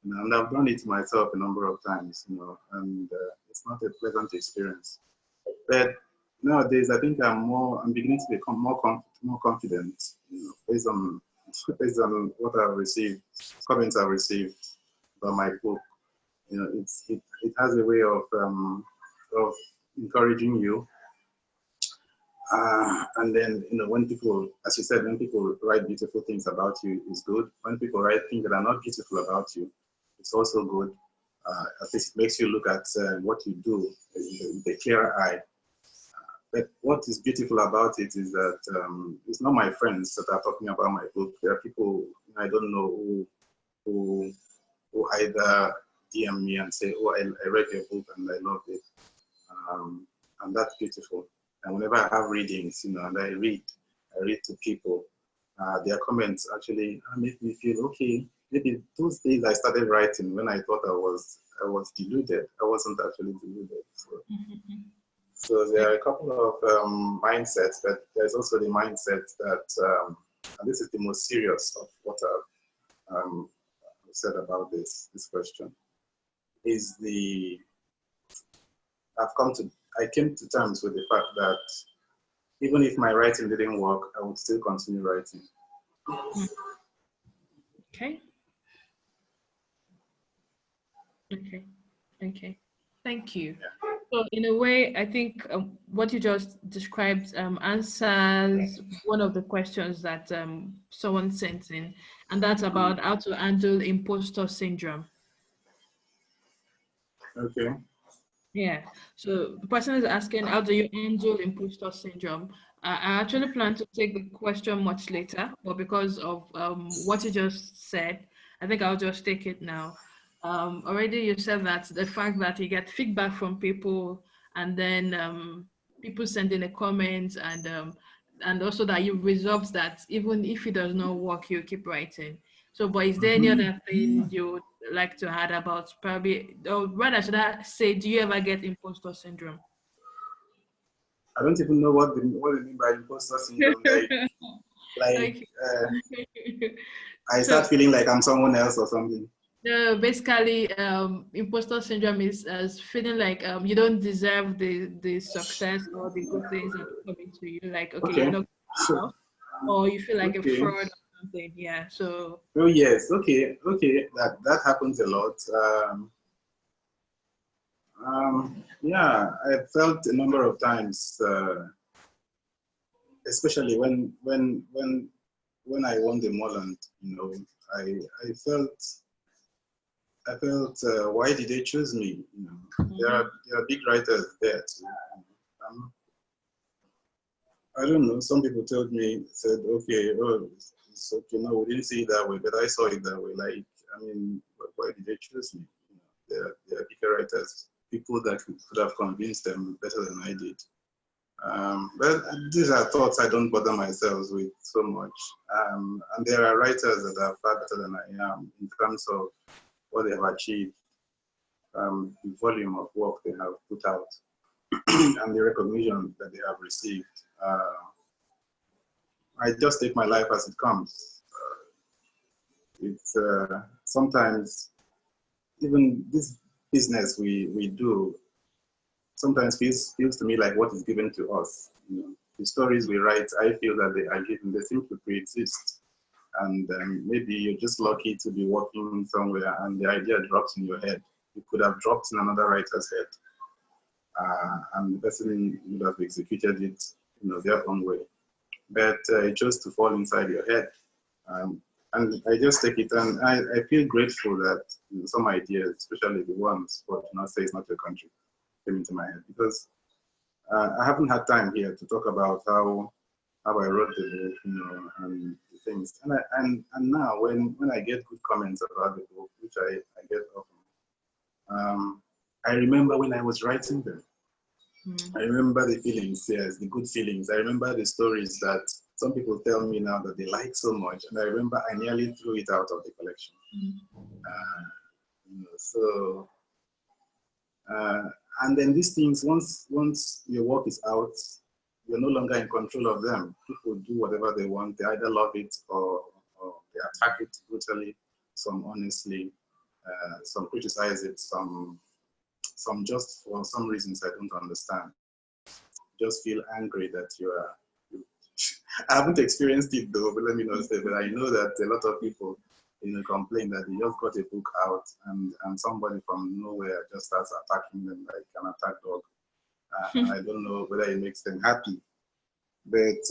And I've done it myself a number of times, you know, and it's not a pleasant experience. But nowadays, I think I'm beginning to become more confident, you know, based on what I've received, comments I've received about my book. You know, it has a way of encouraging you. And then, you know, when people, as you said, when people write beautiful things about you, it's good. When people write things that are not beautiful about you, it's also good. At least it makes you look at what you do with a clearer eye. But what is beautiful about it is that it's not my friends that are talking about my book. There are people I don't know who either DM me and say, oh, I read your book and I love it. And that's beautiful. And whenever I have readings, you know, and I read to people, their comments actually make me feel, okay, maybe those days I started writing when I thought I was deluded. I wasn't actually deluded. So there are a couple of mindsets, but there's also the mindset that, and this is the most serious of what I've said about this question, is I came to terms with the fact that even if my writing didn't work, I would still continue writing.
Okay. Okay. Thank you.
Yeah.
So in a way, I think what you just described answers one of the questions that someone sent in, and that's about how to handle imposter syndrome.
Okay.
Yeah. So the person is asking, how do you handle imposter syndrome? I actually plan to take the question much later, but because of what you just said, I think I'll just take it now. Already you said that the fact that you get feedback from people and then people send in a comment and also that you resolved that even if it does not work, you keep writing. So, but is there any other thing you would like to add about probably, or rather, should I say, do you ever get imposter syndrome?
I don't even know what they mean by imposter syndrome. Like I start
So,
feeling like I'm someone else or something.
basically, imposter syndrome is as feeling like you don't deserve the success or the good things that are coming to you. Like, okay, you're
Okay.
not good
So,
enough. or you feel like a
Okay.
fraud or something. Yeah. So
Oh yes. Okay. Okay. That happens a lot. Yeah, I felt a number of times, especially when I won the Moreland. I I felt why did they choose me?
mhm.
There are big writers there too. I don't know. Some people said, okay, oh, it's okay. No, we didn't see it that way, but I saw it that way. Like, I mean, why did they choose me? There are bigger writers, people that could have convinced them better than I did. But these are thoughts I don't bother myself with so much. And there are writers that are far better than I am in terms of what they have achieved, the volume of work they have put out, and the recognition that they have received. I just take my life as it comes. It's sometimes even this business we do sometimes feels to me like what is given to us. The stories we write, I feel that they are given. They seem to pre-exist, and maybe you're just lucky to be working somewhere and the idea drops in your head. It could have dropped in another writer's head, and the person would have executed it, their own way. But it chose to fall inside your head. And I just take it, and I feel grateful that some ideas, especially the ones for do not say it's not your country, came into my head because I haven't had time here to talk about how I wrote the book, and the things. And now when I get good comments about the book, which I get often, I remember when I was writing them. I remember the feelings, yes, the good feelings. I remember the stories that some people tell me now that they like so much, and I remember I nearly threw it out of the collection. So, and then these things, once your work is out, you're no longer in control of them. People do whatever they want. They either love it or they attack it brutally. Some honestly, some criticize it. Some just for some reasons I don't understand. Just feel angry that you are. I haven't experienced it though, but let me not say. But I know that a lot of people, complain that they just got a book out and somebody from nowhere just starts attacking them like an attack dog. I don't know whether it makes them happy, but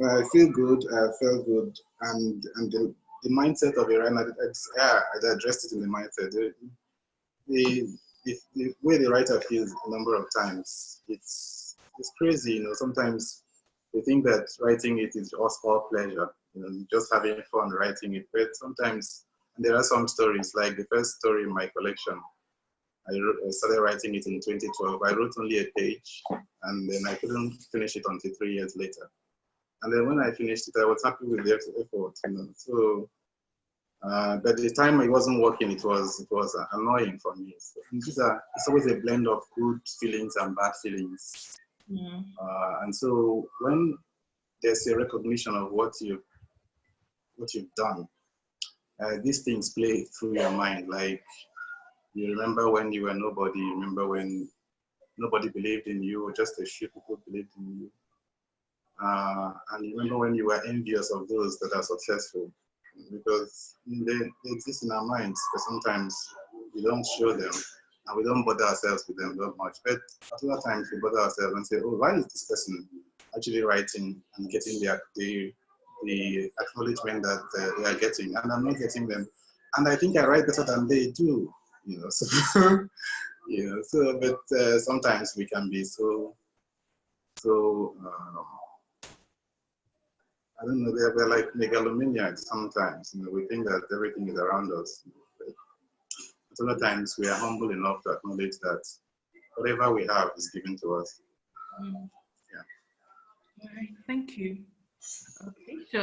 I feel good. I felt good, and the mindset of Iran, I addressed it in the mindset. The, the way the writer feels a number of times, it's crazy. Sometimes they think that writing it is just all pleasure, just having fun writing it. But sometimes there are some stories, like the first story in my collection. I started writing it in 2012. I wrote only a page, and then I couldn't finish it until 3 years later. And then when I finished it, I was happy with the effort. So, but the time it wasn't working, it was annoying for me. So it's always a blend of good feelings and bad feelings. And so when there's a recognition of what you've done, these things play through your mind. Like you remember when you were nobody. You remember when nobody believed in you, or just a few people believed in you. And you remember when you were envious of those that are successful, because they exist in our minds, but sometimes we don't show them and we don't bother ourselves with them that much. But at other times we bother ourselves and say, oh, why is this person actually writing and getting the acknowledgement that they are getting, and I'm not getting them. And I think I write better than they do, so, but sometimes we can be so, I don't know, we're like megalomaniacs sometimes. We think that everything is around us. But other times we are humble enough to acknowledge that whatever we have is given to us.
All right, thank you. Okay, so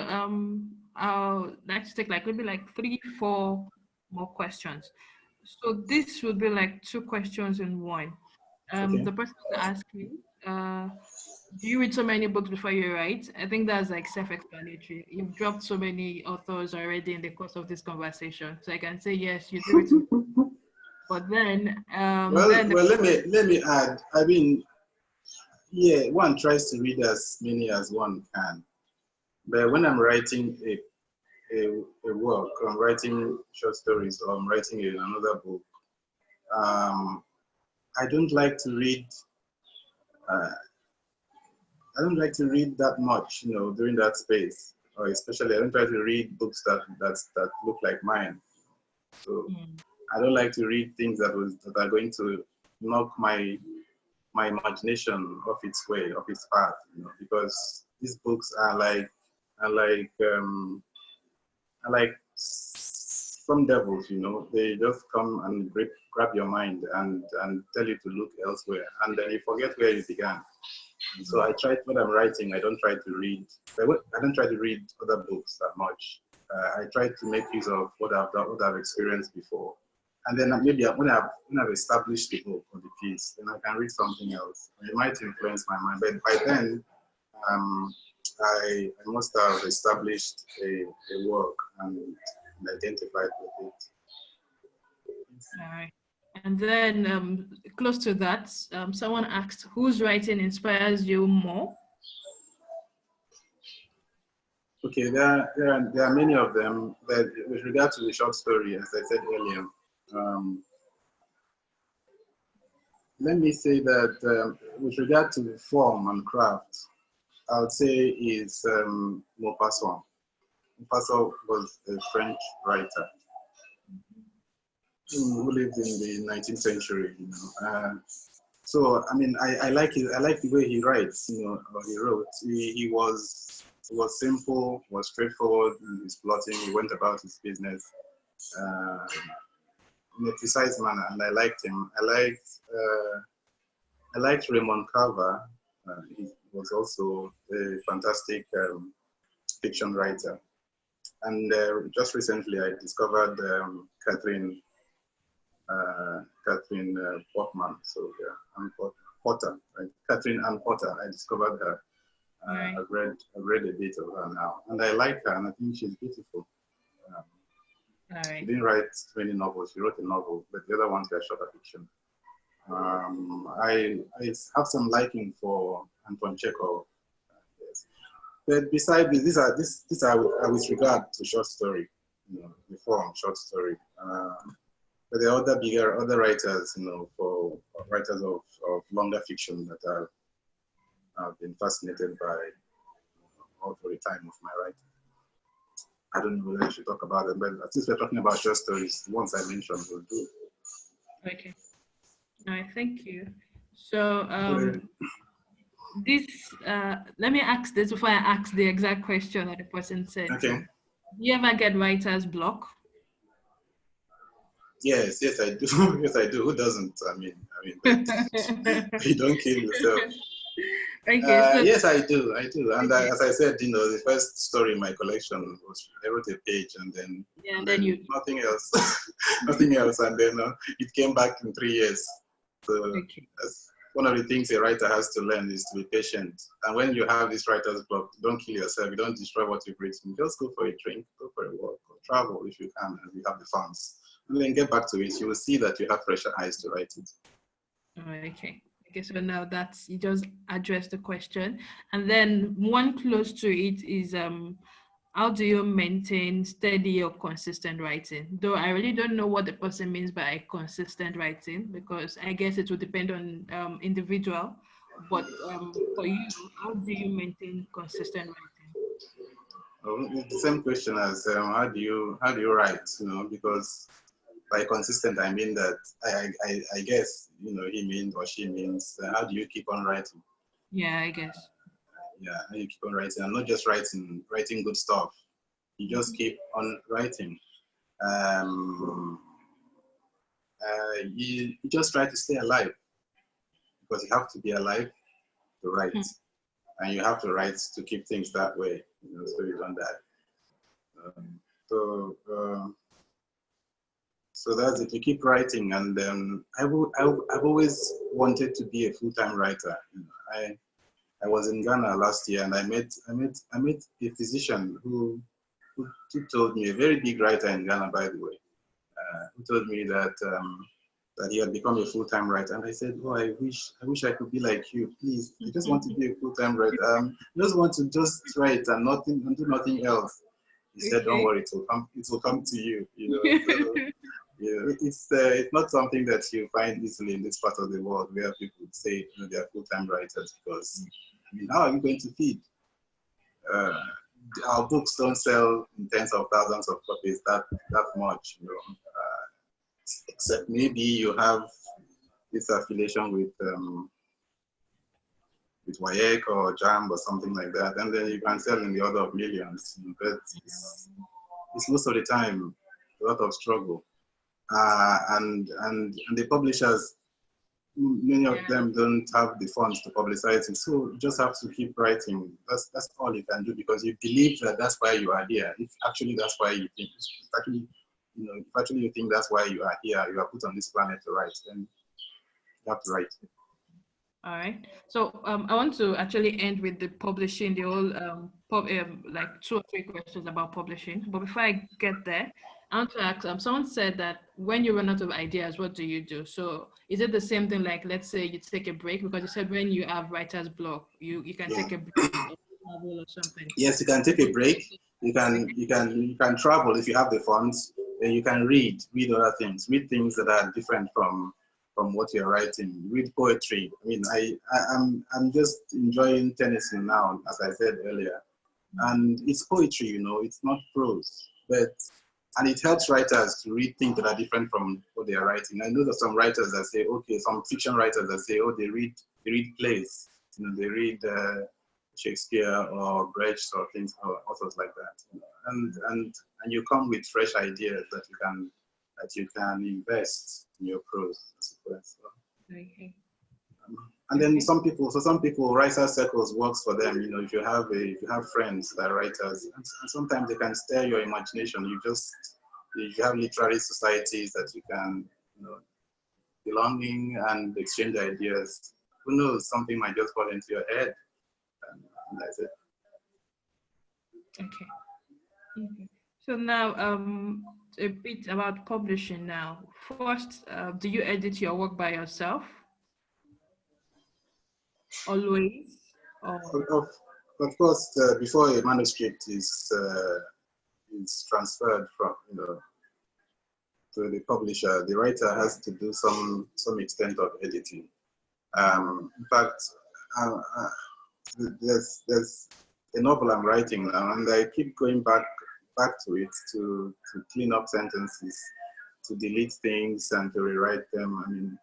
I'll let's take like maybe like 3, 4 more questions. So this would be like 2 questions in one.
Okay.
The person will ask you, do you read so many books before you write? I think that's like self-explanatory. You've dropped so many authors already in the course of this conversation, so I can say yes, you do it. But then,
Well, let me add. I mean, yeah, one tries to read as many as one can, But when I'm writing a work, I'm writing short stories, or I'm writing another book, um, I don't like to read. Uh, I don't like to read that much, during that space. Or especially, I don't try to read books that look like mine. So
Mm.
I don't like to read things that are going to knock my imagination off its way, off its path, because these books are like some devils, they just come and grab your mind and tell you to look elsewhere, and then you forget where you began. So I try, when I'm writing, I don't try to read. I don't try to read other books that much. I try to make use of what I've done, what I've experienced before, and then maybe when I've established the book or the piece, then I can read something else. It might influence my mind, but by then, um, I must have established a work and identified with it.
All right. And then close to that, someone asked, whose writing inspires you more?
Okay, there are many of them. But with regard to the short story, as I said earlier, um, let me say that with regard to form and craft, I would say is Maupassant. Maupassant was a French writer who lived in the 19th century. So I mean, I like it. I like the way he writes. Or he wrote. He was simple, was straightforward in his plotting. He went about his business uh, in a precise manner, and I liked him. I liked Raymond Carver. He was also a fantastic fiction writer. And just recently, I discovered Catherine Portman. So yeah, Potter, right? Catherine Ann Potter. I discovered her.
Right.
I've read a bit of her now, and I like her, and I think she's beautiful. Um,
All
she
right.
didn't write many novels. She wrote a novel, but the other ones were shorter fiction. I have some liking for Anton Chekhov. Yes. But besides this, these are with regard to short story, the form short story. But there are other writers, for writers of longer fiction that I've been fascinated by all through the time of my writing. I don't know whether I should talk about them, but since we're talking about short stories, the ones I mentioned will do.
Okay. All right. Thank you. So
Uh,
this, let me ask this before I ask the exact question that the person said.
Okay.
Do you ever get writer's block?
Yes, I do. Yes, I do. Who doesn't? But you don't kill yourself.
Okay, so
Yes, I do. I do. And
okay.
as I said, the first story in my collection was I wrote a page, and then
Yeah, and
and
then
then
you
nothing else, nothing else, and then it came back in 3 years. So
okay.
that's one of the things a writer has to learn, is to be patient. And when you have this writer's block, don't kill yourself. You don't destroy what you've written. Just go for a drink, go for a walk, or travel if you can, and you have the funds. And then get back to it. You will see that you have fresher eyes to write it.
Okay. Okay, so now that's, you just addressed the question. And then one close to it is how do you maintain steady or consistent writing? Though I really don't know what the person means by consistent writing, because I guess it will depend on individual. But for you, how do you maintain consistent writing?
It's the same question as how do you write? Because by consistent, I mean that I guess he means, or she means, how do you keep on writing?
Yeah, I guess.
Yeah, how you keep on writing, and not just writing good stuff. You just keep on writing. Um, you just try to stay alive, because you have to be alive to write, and you have to write to keep things that way, so you don't die. Um, so. So that's it. You keep writing, and I've always wanted to be a full-time writer. I was in Ghana last year, and I met a physician who told me, a very big writer in Ghana, by the way, who told me that that he had become a full-time writer. And I said, oh, I wish I could be like you, please. I just want to be a full-time writer. I just want to just write and do nothing else. He said, don't worry, it will come to you, you know. So, yeah, it's not something that you find easily in this part of the world where people say, you know, they are full-time writers, because I mean, how are you going to feed? Uh, our books don't sell in tens of thousands of copies that much, you know. Except maybe you have this affiliation with Wayek or Jam or something like that, and then you can sell in the order of millions. But it's most of the time a lot of struggle, and the publishers, many of them don't have the funds to publicize it, so you just have to keep writing. That's all you can do, because you believe that that's why you are here. If actually that's why you think, if actually you think that's why you are here, you are put on this planet to write, then you have to write.
All right. So I want to actually end with the publishing, the whole like 2 or 3 questions about publishing. But before I get there, I want to ask, someone said that when you run out of ideas, what do you do? So is it the same thing, like, let's say you take a break? Because you said when you have writer's block, you can take a break or travel or something.
Yes, you can take a break. You can travel if you have the funds, and you can read other things, read things that are different from what you're writing. Read poetry. I mean, I'm just enjoying Tennyson now, as I said earlier, and it's poetry. You know, it's not prose, and it helps writers to read things that are different from what they are writing. I know that some writers that say, okay, some fiction writers that say, oh, they read plays. You know, they read Shakespeare or Brecht or things or authors like that. You know? And you come with fresh ideas that you can invest in your prose, I suppose. So,
Okay.
and then some people, writer circles works for them. You know, if you have friends that are writers, and sometimes they can stir your imagination. If you have literary societies that you can, you know, belonging and exchange ideas. Who knows? Something might just fall into your head, and that's it.
Okay. So now, a bit about publishing now. First, do you edit your work by yourself? Always? Or
Of course, before a manuscript is transferred from, you know, to the publisher, the writer has to do some extent of editing. In fact, there's a novel I'm writing now, and I keep going back to it to clean up sentences, to delete things, and to rewrite them. I mean,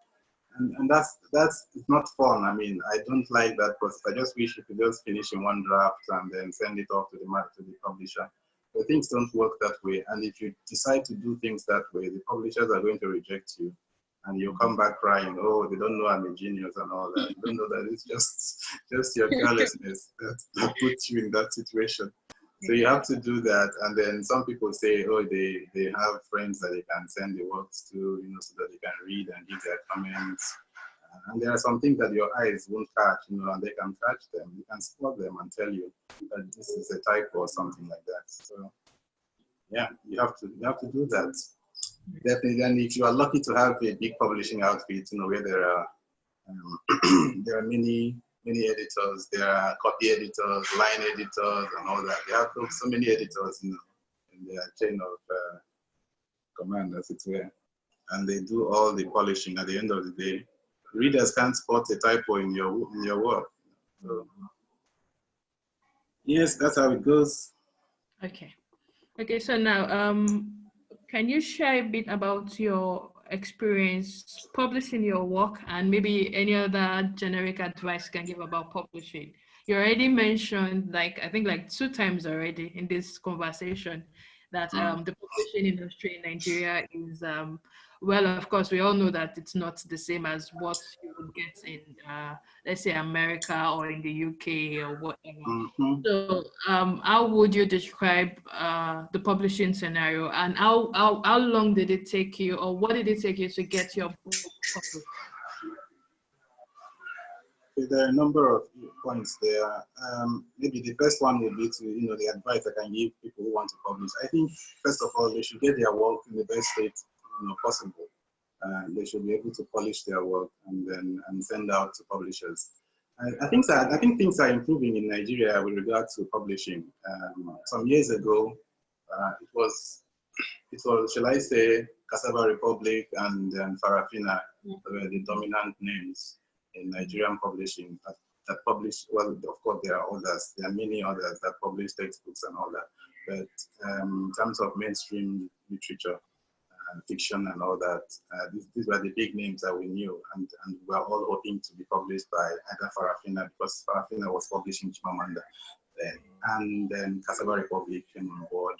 and that's it's not fun. I mean, I don't like that process. I just wish you could just finish in one draft and then send it off to the publisher. But things don't work that way. And if you decide to do things that way, the publishers are going to reject you. And you'll come back crying, oh, they don't know I'm a genius and all that. You don't know that it's just your carelessness that puts you in that situation. So you have to do that. And then some people say, oh, they have friends that they can send the works to, you know, so that they can read and give their comments. And there are some things that your eyes won't catch, you know, and they can catch them. You can spot them and tell you that this is a typo or something like that. So yeah, you have to do that. Definitely. And if you are lucky to have a big publishing outfit, you know, where there are there are many editors, there are copy editors, line editors, and all that. They have so many editors, you know, in their chain of command, as it were, and they do all the polishing. At the end of the day, readers can't spot a typo in your work. So, yes, that's how it goes.
Okay. So now, can you share a bit about your experience publishing your work, and maybe any other generic advice you can give about publishing? You already mentioned, like, I think like 2 times already in this conversation, that the publishing industry in Nigeria is, well, of course, we all know that it's not the same as what you would get in, let's say, America or in the UK or whatever.
Mm-hmm.
So, how would you describe the publishing scenario, and how long did it take you, or what did it take you to get your book published?
There are a number of points there. Maybe the first one would be to, you know, the advice I can give people who want to publish. I think, first of all, they should get their work in the best state, you know, possible. They should be able to polish their work and send out to publishers. I think things are improving in Nigeria with regard to publishing. Some years ago, it was, shall I say, Cassava Republic and Farafina were the dominant names in Nigerian publishing that publish, well, of course, there are others. There are many others that publish textbooks and all that. But in terms of mainstream literature, fiction and all that, these were the big names that we knew. And we were all hoping to be published by either Farafina, because Farafina was publishing Chimamanda. And then Cassava Republic came on board.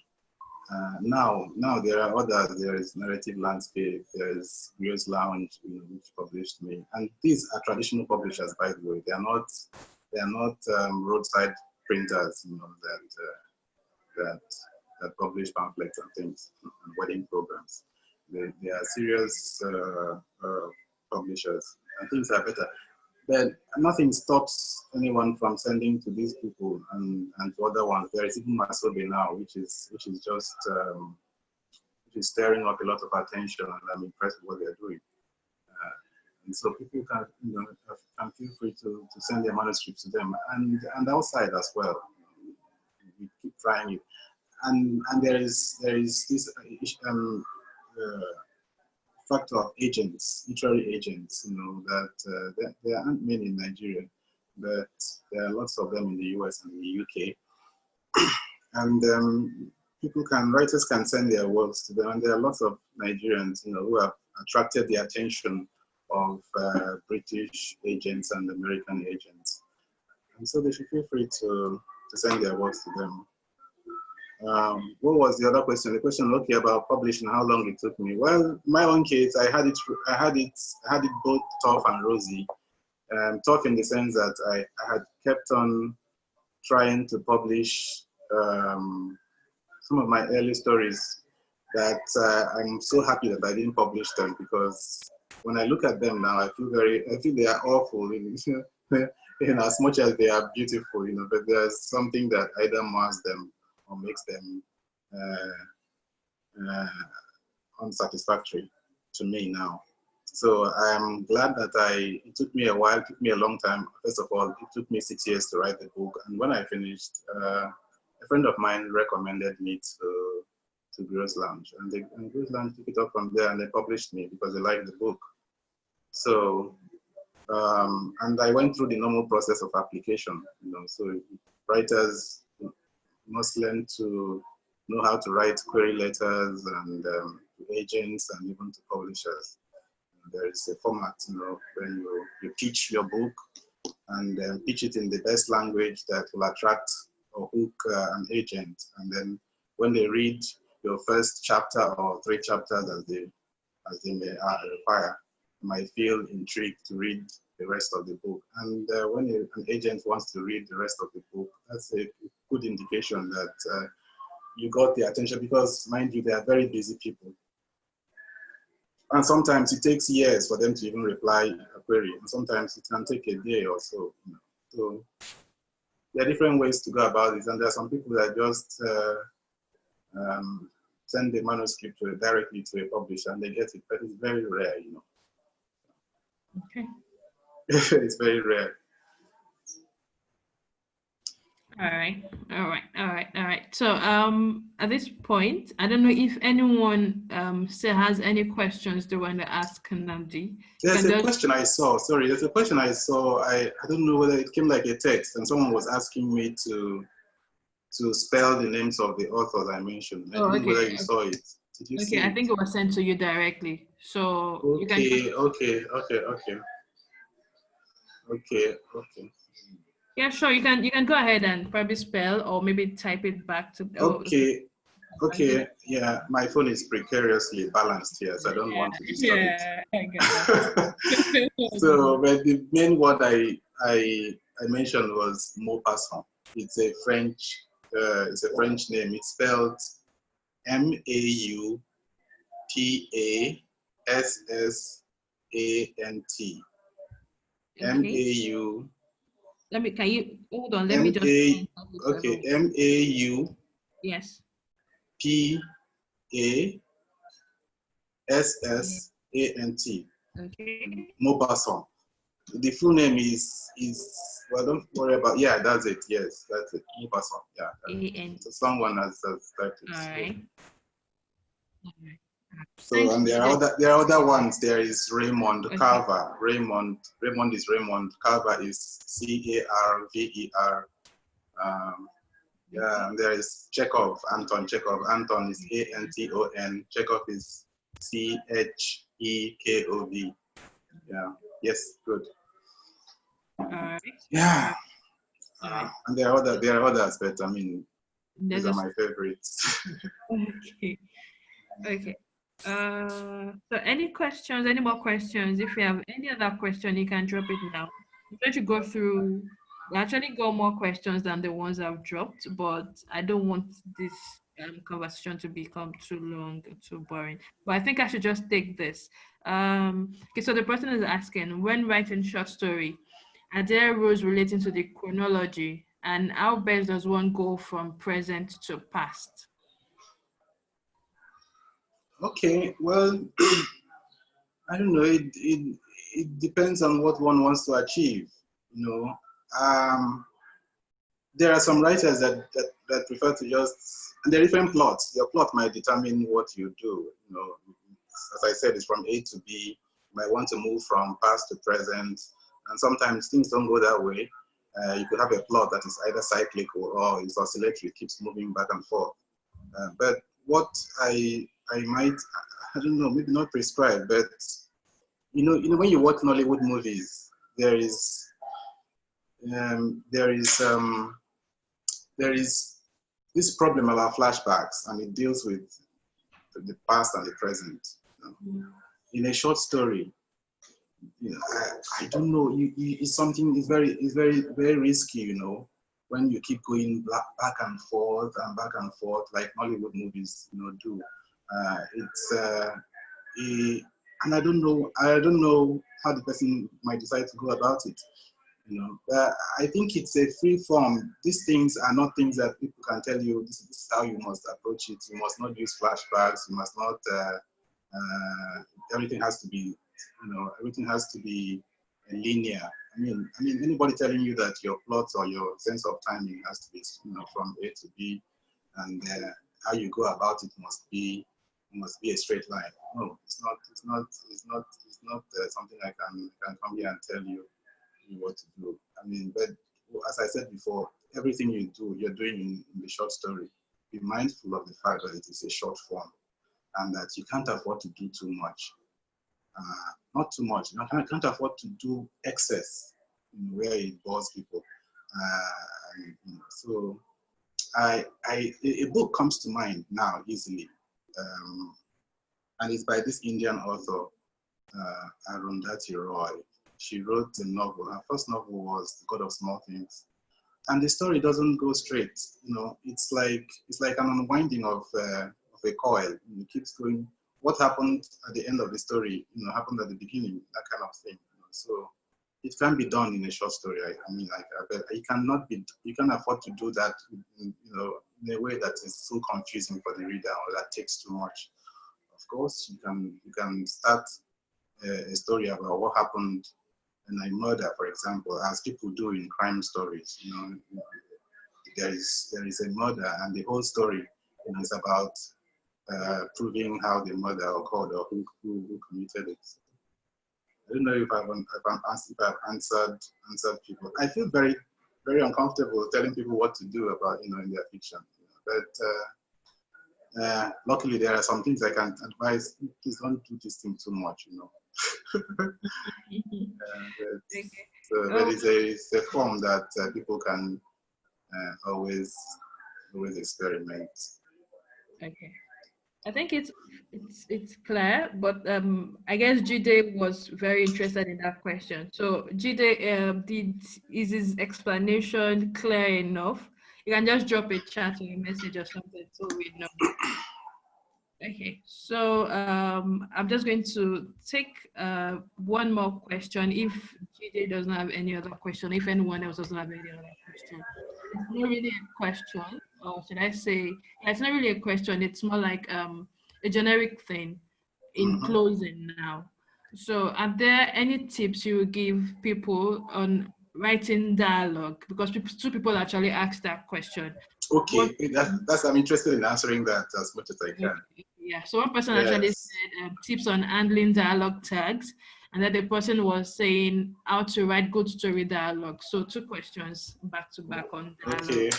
Now there are others. There is Narrative Landscape. There is Grio's Lounge, which published me. And these are traditional publishers, by the way. They are not roadside printers, that publish pamphlets and things and wedding programs. They are serious publishers, and things are better. But nothing stops anyone from sending to these people and to other ones. There is even Masobe now, which is just which is stirring up a lot of attention, and I'm impressed with what they're doing. And so people can feel free to send their manuscripts to them, and outside as well. We keep trying it, and there is this factor of agents, literary agents, that there aren't many in Nigeria, but there are lots of them in the US and the UK. And writers can send their works to them, and there are lots of Nigerians, who have attracted the attention of British agents and American agents. And so they should feel free to send their works to them. What was the other question? The question, okay, about publishing, how long it took me. Well, my own case, I had it both tough and rosy. Tough in the sense that I had kept on trying to publish some of my early stories that I'm so happy that I didn't publish them, because when I look at them now, I feel they are awful in as much as they are beautiful, but there's something that either mars them or makes them unsatisfactory to me now. So I'm glad that it took me a while, it took me a long time. First of all, it took me 6 years to write the book. And when I finished, a friend of mine recommended me to Grio's Lounge. And Grio's Lounge took it up from there, and they published me because they liked the book. So, and I went through the normal process of application, so writers must learn to know how to write query letters and to agents and even to publishers. There is a format, when you pitch your book and pitch it in the best language that will attract or hook an agent. And then when they read your first chapter or 3 chapters as they may require, you might feel intrigued to read the rest of the book. And when an agent wants to read the rest of the book, that's a good indication that you got the attention, because, mind you, they are very busy people. And sometimes it takes years for them to even reply a query, and sometimes it can take a day or so. So there are different ways to go about it, and there are some people that just send the manuscript directly to a publisher and they get it, but it's very rare,
Okay.
It's very rare.
All right. So at this point, I don't know if anyone still has any questions they want to ask Nnamdi.
There's a question I saw. Sorry, there's a question I saw. I don't know whether it came like a text, and someone was asking me to spell the names of the authors I mentioned. I don't know whether you saw it. Did you see
I
it?
think it was sent to you directly. So you can.
Okay.
Yeah, sure. You can go ahead and probably spell or maybe type it back to.
Okay. Yeah, my phone is precariously balanced here, so I don't want to disturb it.
I get that.
So, but the main word I mentioned was Maupassant. It's a French name. It's spelled Maupassant. MAU.
Can you hold on? Let me just.
Okay, MAU.
Yes.
PASSANT. A-N-T.
Okay.
Mobasson. The full name is well, don't worry about, yeah, that's it. Yes, that's it. Mobasson. Yeah.
A-N.
So someone has typed it.
All right.
So,
Thanks,
and
Jide.
there are other ones. There is Raymond
Okay.
Carver. Raymond is Raymond. Carver is C-A-R-V-E-R. Yeah, and there is Chekhov, Anton Chekhov. Anton is A-N-T-O-N. Chekhov is C-H-E-K-O-V. Yeah. Yes. Good.
All right.
Yeah.
All right.
And there are others, but I mean,
There's
these are
a
my favorites.
okay. Okay. So any questions, any more questions? If you have any other question, you can drop it now. I'm trying to go through, we actually got more questions than the ones I've dropped, but I don't want this conversation to become too long, too boring. But I think I should just take this. Okay, so the person is asking, when writing short story, are there rules relating to the chronology, and how best does one go from present to past?
Okay, well, I don't know. It depends on what one wants to achieve. You know, there are some writers that prefer to just, and there are different plots. Your plot might determine what you do. You know, as I said, it's from A to B. You might want to move from past to present, and sometimes things don't go that way. You could have a plot that is either cyclical or is oscillatory, keeps moving back and forth. But what I might, I don't know, maybe not prescribe, but when you watch Nollywood movies, there is um, there is um, there is this problem about flashbacks, and it deals with the past and the present. In a short story, I don't know. It's something. It's very risky. When you keep going back and forth and back and forth, like Hollywood movies, do. And I don't know. I don't know how the person might decide to go about it. But I think it's a free form. These things are not things that people can tell you. This is how you must approach it. You must not use flashbacks. You must not. Everything has to be. Everything has to be linear. I mean, anybody telling you that your plot or your sense of timing has to be, from A to B, and how you go about it must be a straight line. No, it's not. Something I can come here and tell you what to do. But as I said before, everything you do, you're doing in the short story. Be mindful of the fact that it is a short form, and that you can't afford to do too much. Not too much. You can't afford to do excess where it bores people. So a book comes to mind now easily, and it's by this Indian author, Arundhati Roy. She wrote a novel. Her first novel was The God of Small Things, and the story doesn't go straight. It's like an unwinding of a coil. It keeps going. What happened at the end of the story, happened at the beginning. That kind of thing. So it can be done in a short story. But you can afford to do that, in a way that is so confusing for the reader or that takes too much. Of course, you can start a story about what happened in a murder, for example, as people do in crime stories. There is a murder, and the whole story is about proving how the murder occurred or who committed it. I don't know if I've answered people. I feel very, very uncomfortable telling people what to do about in their fiction. But luckily, there are some things I can advise. Please don't do this thing too much.
Okay.
There is a form that people can always experiment.
Okay. I think it's clear, but I guess Jide was very interested in that question. So Jide, is his explanation clear enough? You can just drop a chat or a message or something so we know. Okay, so I'm just going to take one more question. If Jide does not have any other question, if anyone else doesn't have any other question, it's not really a question, or should I say, yeah, it's not really a question. It's more like a generic thing. in closing now. So are there any tips you would give people on writing dialogue? Because two people actually asked that question. What,
Okay, that's I'm interested in answering that as much as I can.
yeah, so one person actually
Yes.
said tips on handling dialogue tags, and then the person was saying how to write good story dialogue. So two questions back to back on dialogue.
Okay.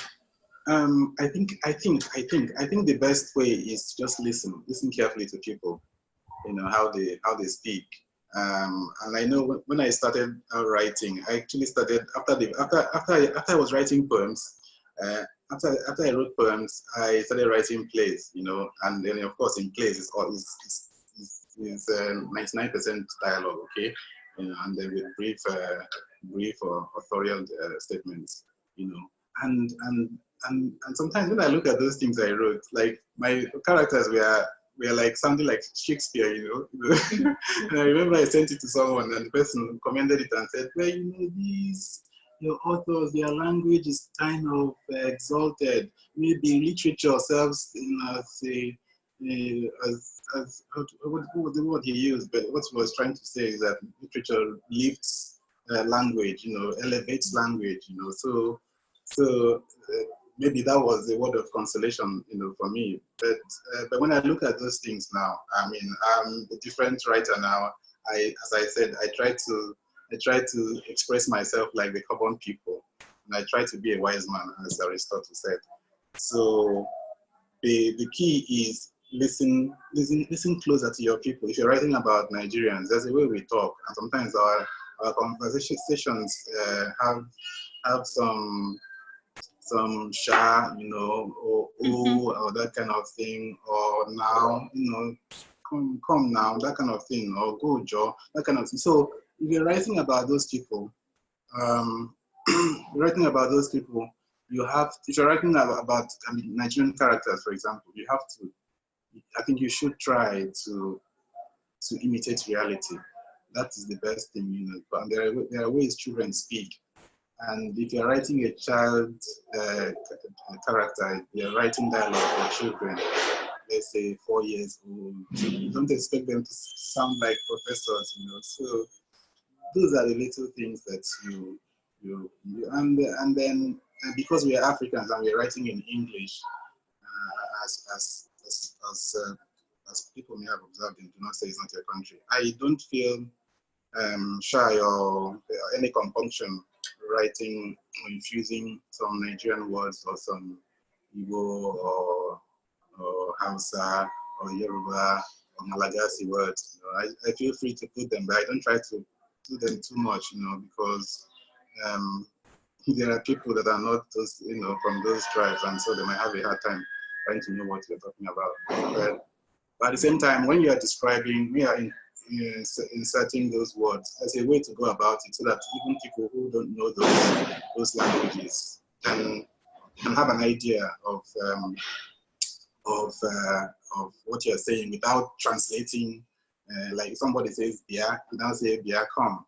I think the best way is just listen carefully to people. You know how they speak. And I know when I started writing, I actually started after I was writing poems. Uh, after I wrote poems, I started writing plays. You know, and then of course in plays it's all is 99% dialogue. Okay, you know, and then with brief or authorial statements. You know, and and and sometimes when I look at those things I wrote, like my characters were like sounding like Shakespeare, you know. And I remember I sent it to someone, and the person commended it and said, "Well, you know, these your authors, their language is kind of exalted. Maybe literature serves in as a what the word he used, but what he was trying to say is that literature lifts language, you know, elevates language, you know. So maybe that was a word of consolation, you know, for me. But when I look at those things now, I mean, I'm a different writer now. As I said, I try to express myself like the common people, and I try to be a wise man, as Aristotle said. So the key is listen closer to your people. If you're writing about Nigerians, there's a way we talk, and sometimes our conversations have some sha, you know, or that kind of thing, or now, you know, come now, that kind of thing, or go Joe, that kind of thing. So if you're writing about those people, um, writing about those people, you have, if you're writing about I mean, Nigerian characters, for example, you have to, I think you should try to imitate reality. That is the best thing, you know. But there are ways children speak. And if you're writing a child character, you're writing dialogue for children, let's say 4 years old, you don't expect them to sound like professors, you know. So those are the little things that and then because we are Africans and we're writing in English, as people may have observed and do not say it's not your country, I don't feel shy or any compunction writing or infusing some Nigerian words or some Igbo or Hausa or Yoruba or Malagasy words. You know, I feel free to put them, but I don't try to do them too much, you know, because there are people that are not those, you know, from those tribes, and so they might have a hard time trying to know what you're talking about. But at the same time, when you are describing, we are inserting those words as a way to go about it, so that even people who don't know those languages can have an idea of what you're saying without translating. Like if somebody says "bia," you now say "bia, come."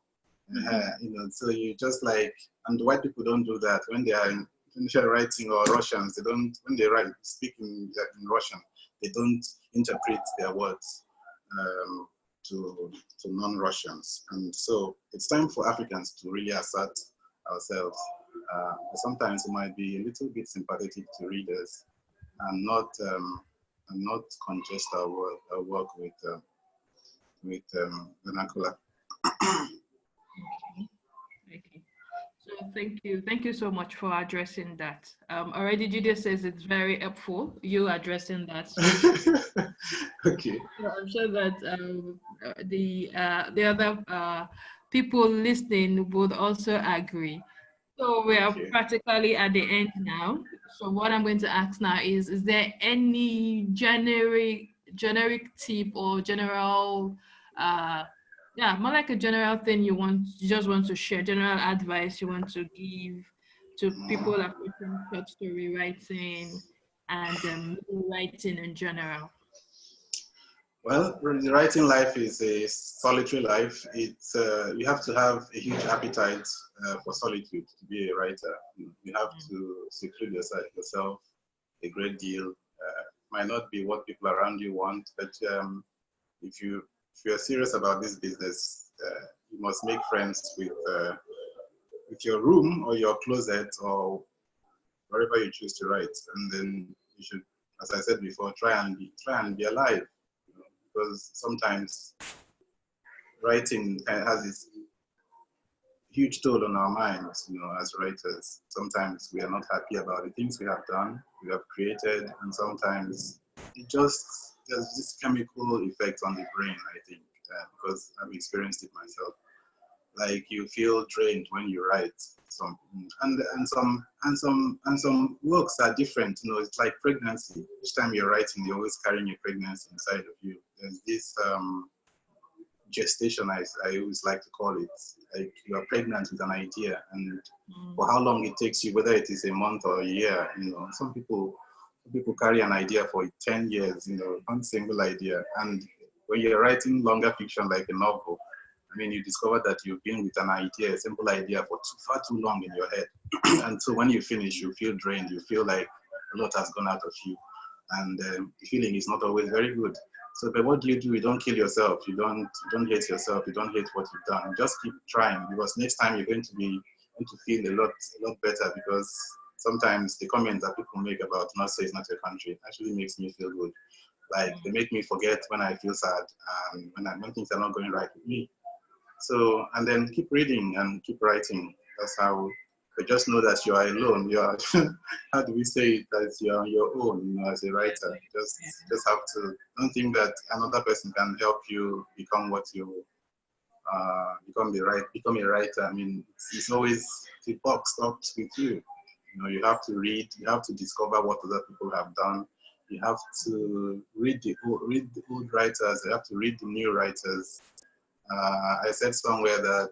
You know, so you just like, and the white people don't do that when they are when they're writing, or Russians, they don't, when they write, speak in Russian, they don't interpret their words to non-Russians. And so it's time for Africans to really assert ourselves. Sometimes we might be a little bit sympathetic to readers and not congest our work with vernacular.
Okay. So thank you so much for addressing that. Already Judy says it's very helpful, you addressing that. So
Okay.
I'm sure that the other people listening would also agree. So we are
Okay.
practically at the end now. So what I'm going to ask now is there any generic tip or general yeah, more like a general thing you just want to share, general advice you want to give to people approaching short story writing and writing in general?
Well, the writing life is a solitary life. It's you have to have a huge appetite for solitude to be a writer. You have to seclude yourself a great deal. Might not be what people around you want, but if you're serious about this business, you must make friends with your room or your closet or wherever you choose to write, and then you should, as I said before, try and be alive, you know, because sometimes writing has this huge toll on our minds, you know, as writers. Sometimes we are not happy about the things we have done, we have created, and sometimes there's this chemical effect on the brain, I think, because I've experienced it myself. Like you feel drained when you write some works are different. You know, it's like pregnancy. Each time you're writing, you're always carrying a pregnancy inside of you. There's this gestation, I always like to call it. Like you are pregnant with an idea, and for how long it takes you, whether it is a month or a year, you know, some people carry an idea for 10 years, you know, one single idea. And when you're writing longer fiction like a novel, I mean, you discover that you've been with an idea, a simple idea, for far too long in your head. And so when you finish, you feel drained. You feel like a lot has gone out of you. And the feeling is not always very good. So, but what do? You don't kill yourself. You don't hate yourself. You don't hate what you've done. Just keep trying, because next time you're going to feel a lot better, because sometimes the comments that people make about not say it's not your country actually makes me feel good. Like they make me forget when I feel sad, when things are not going right with me. So, and then keep reading and keep writing. That's how, but just know that you are alone. You are, how do we say it, that you're on your own, you know, as a writer. Just have to, don't think that another person can help you become what you, become a writer. I mean, it's always, the book stops with you. You know, you have to read, you have to discover what other people have done. You have to read the old writers, you have to read the new writers. I said somewhere that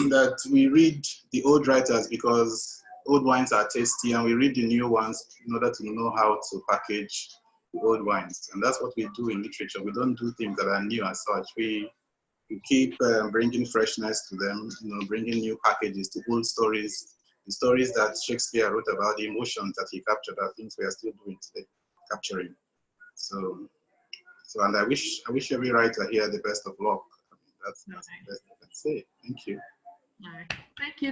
that we read the old writers because old wines are tasty, and we read the new ones in order to know how to package the old wines. And that's what we do in literature. We don't do things that are new as such. We keep bringing freshness to them, you know, bringing new packages to old stories, the stories that Shakespeare wrote about, the emotions that he captured, are things we are still doing today, capturing. So, and I wish every writer here the best of luck. I mean, that's the best I can say. Thank you.
All right. Thank you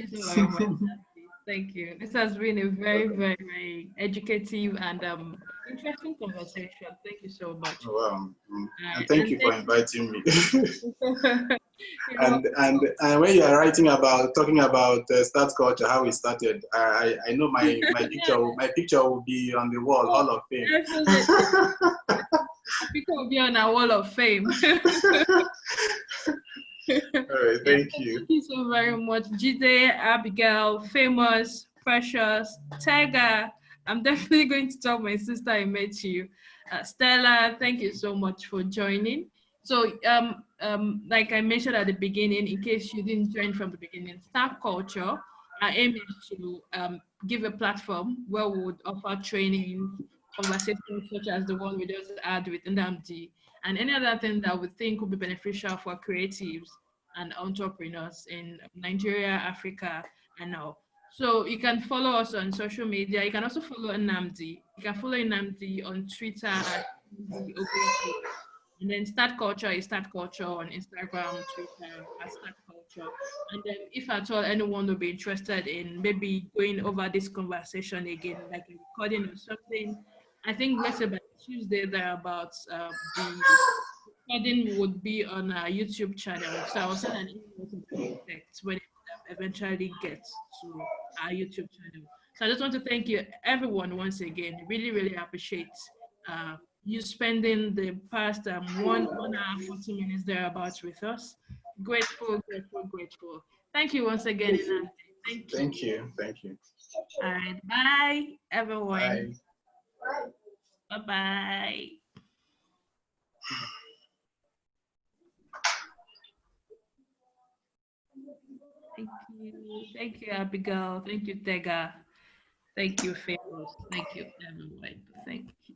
so very much. Thank you. This has been a very, very, very educative and interesting conversation. Thank you so much.
Wow. And thank you for inviting me.
You know,
and when you are talking about start culture, how it started, I know my picture will be on the wall, Hall of Fame.
absolutely. People will be on our wall of fame.
All right, thank you.
Thank you so very much, Jide, Abigail, Famous, Precious, Tega. I'm definitely going to tell my sister I met you. Stella, thank you so much for joining. So, like I mentioned at the beginning, in case you didn't join from the beginning, Star Culture, our aim is to give a platform where we would offer training, conversations such as the one we just had with Nnamdi, and any other thing that we think would be beneficial for creatives and entrepreneurs in Nigeria, Africa, and all. So you can follow us on social media. You can also follow Nnamdi. You can follow Nnamdi on Twitter at Nnamdi Oguike. And then Start Culture is Start Culture on Instagram, Twitter, at Start Culture. And then if at all anyone will be interested in maybe going over this conversation again, like a recording or something, I think let's say by Tuesday thereabouts, the recording would be on our YouTube channel. So I'll send an email to the architect when it eventually gets to our YouTube channel. So I just want to thank you everyone once again. Really, really appreciate uh, you spending the past 1 hour 40 minutes thereabouts with us. Grateful, grateful, grateful. Thank you once again, Nnamdi. Thank you.
Thank you. Thank you.
All right, bye everyone.
Bye.
Bye bye. Thank you, Abigail. Thank you, Tega. Thank you, Famous. Thank you, everyone. Thank you.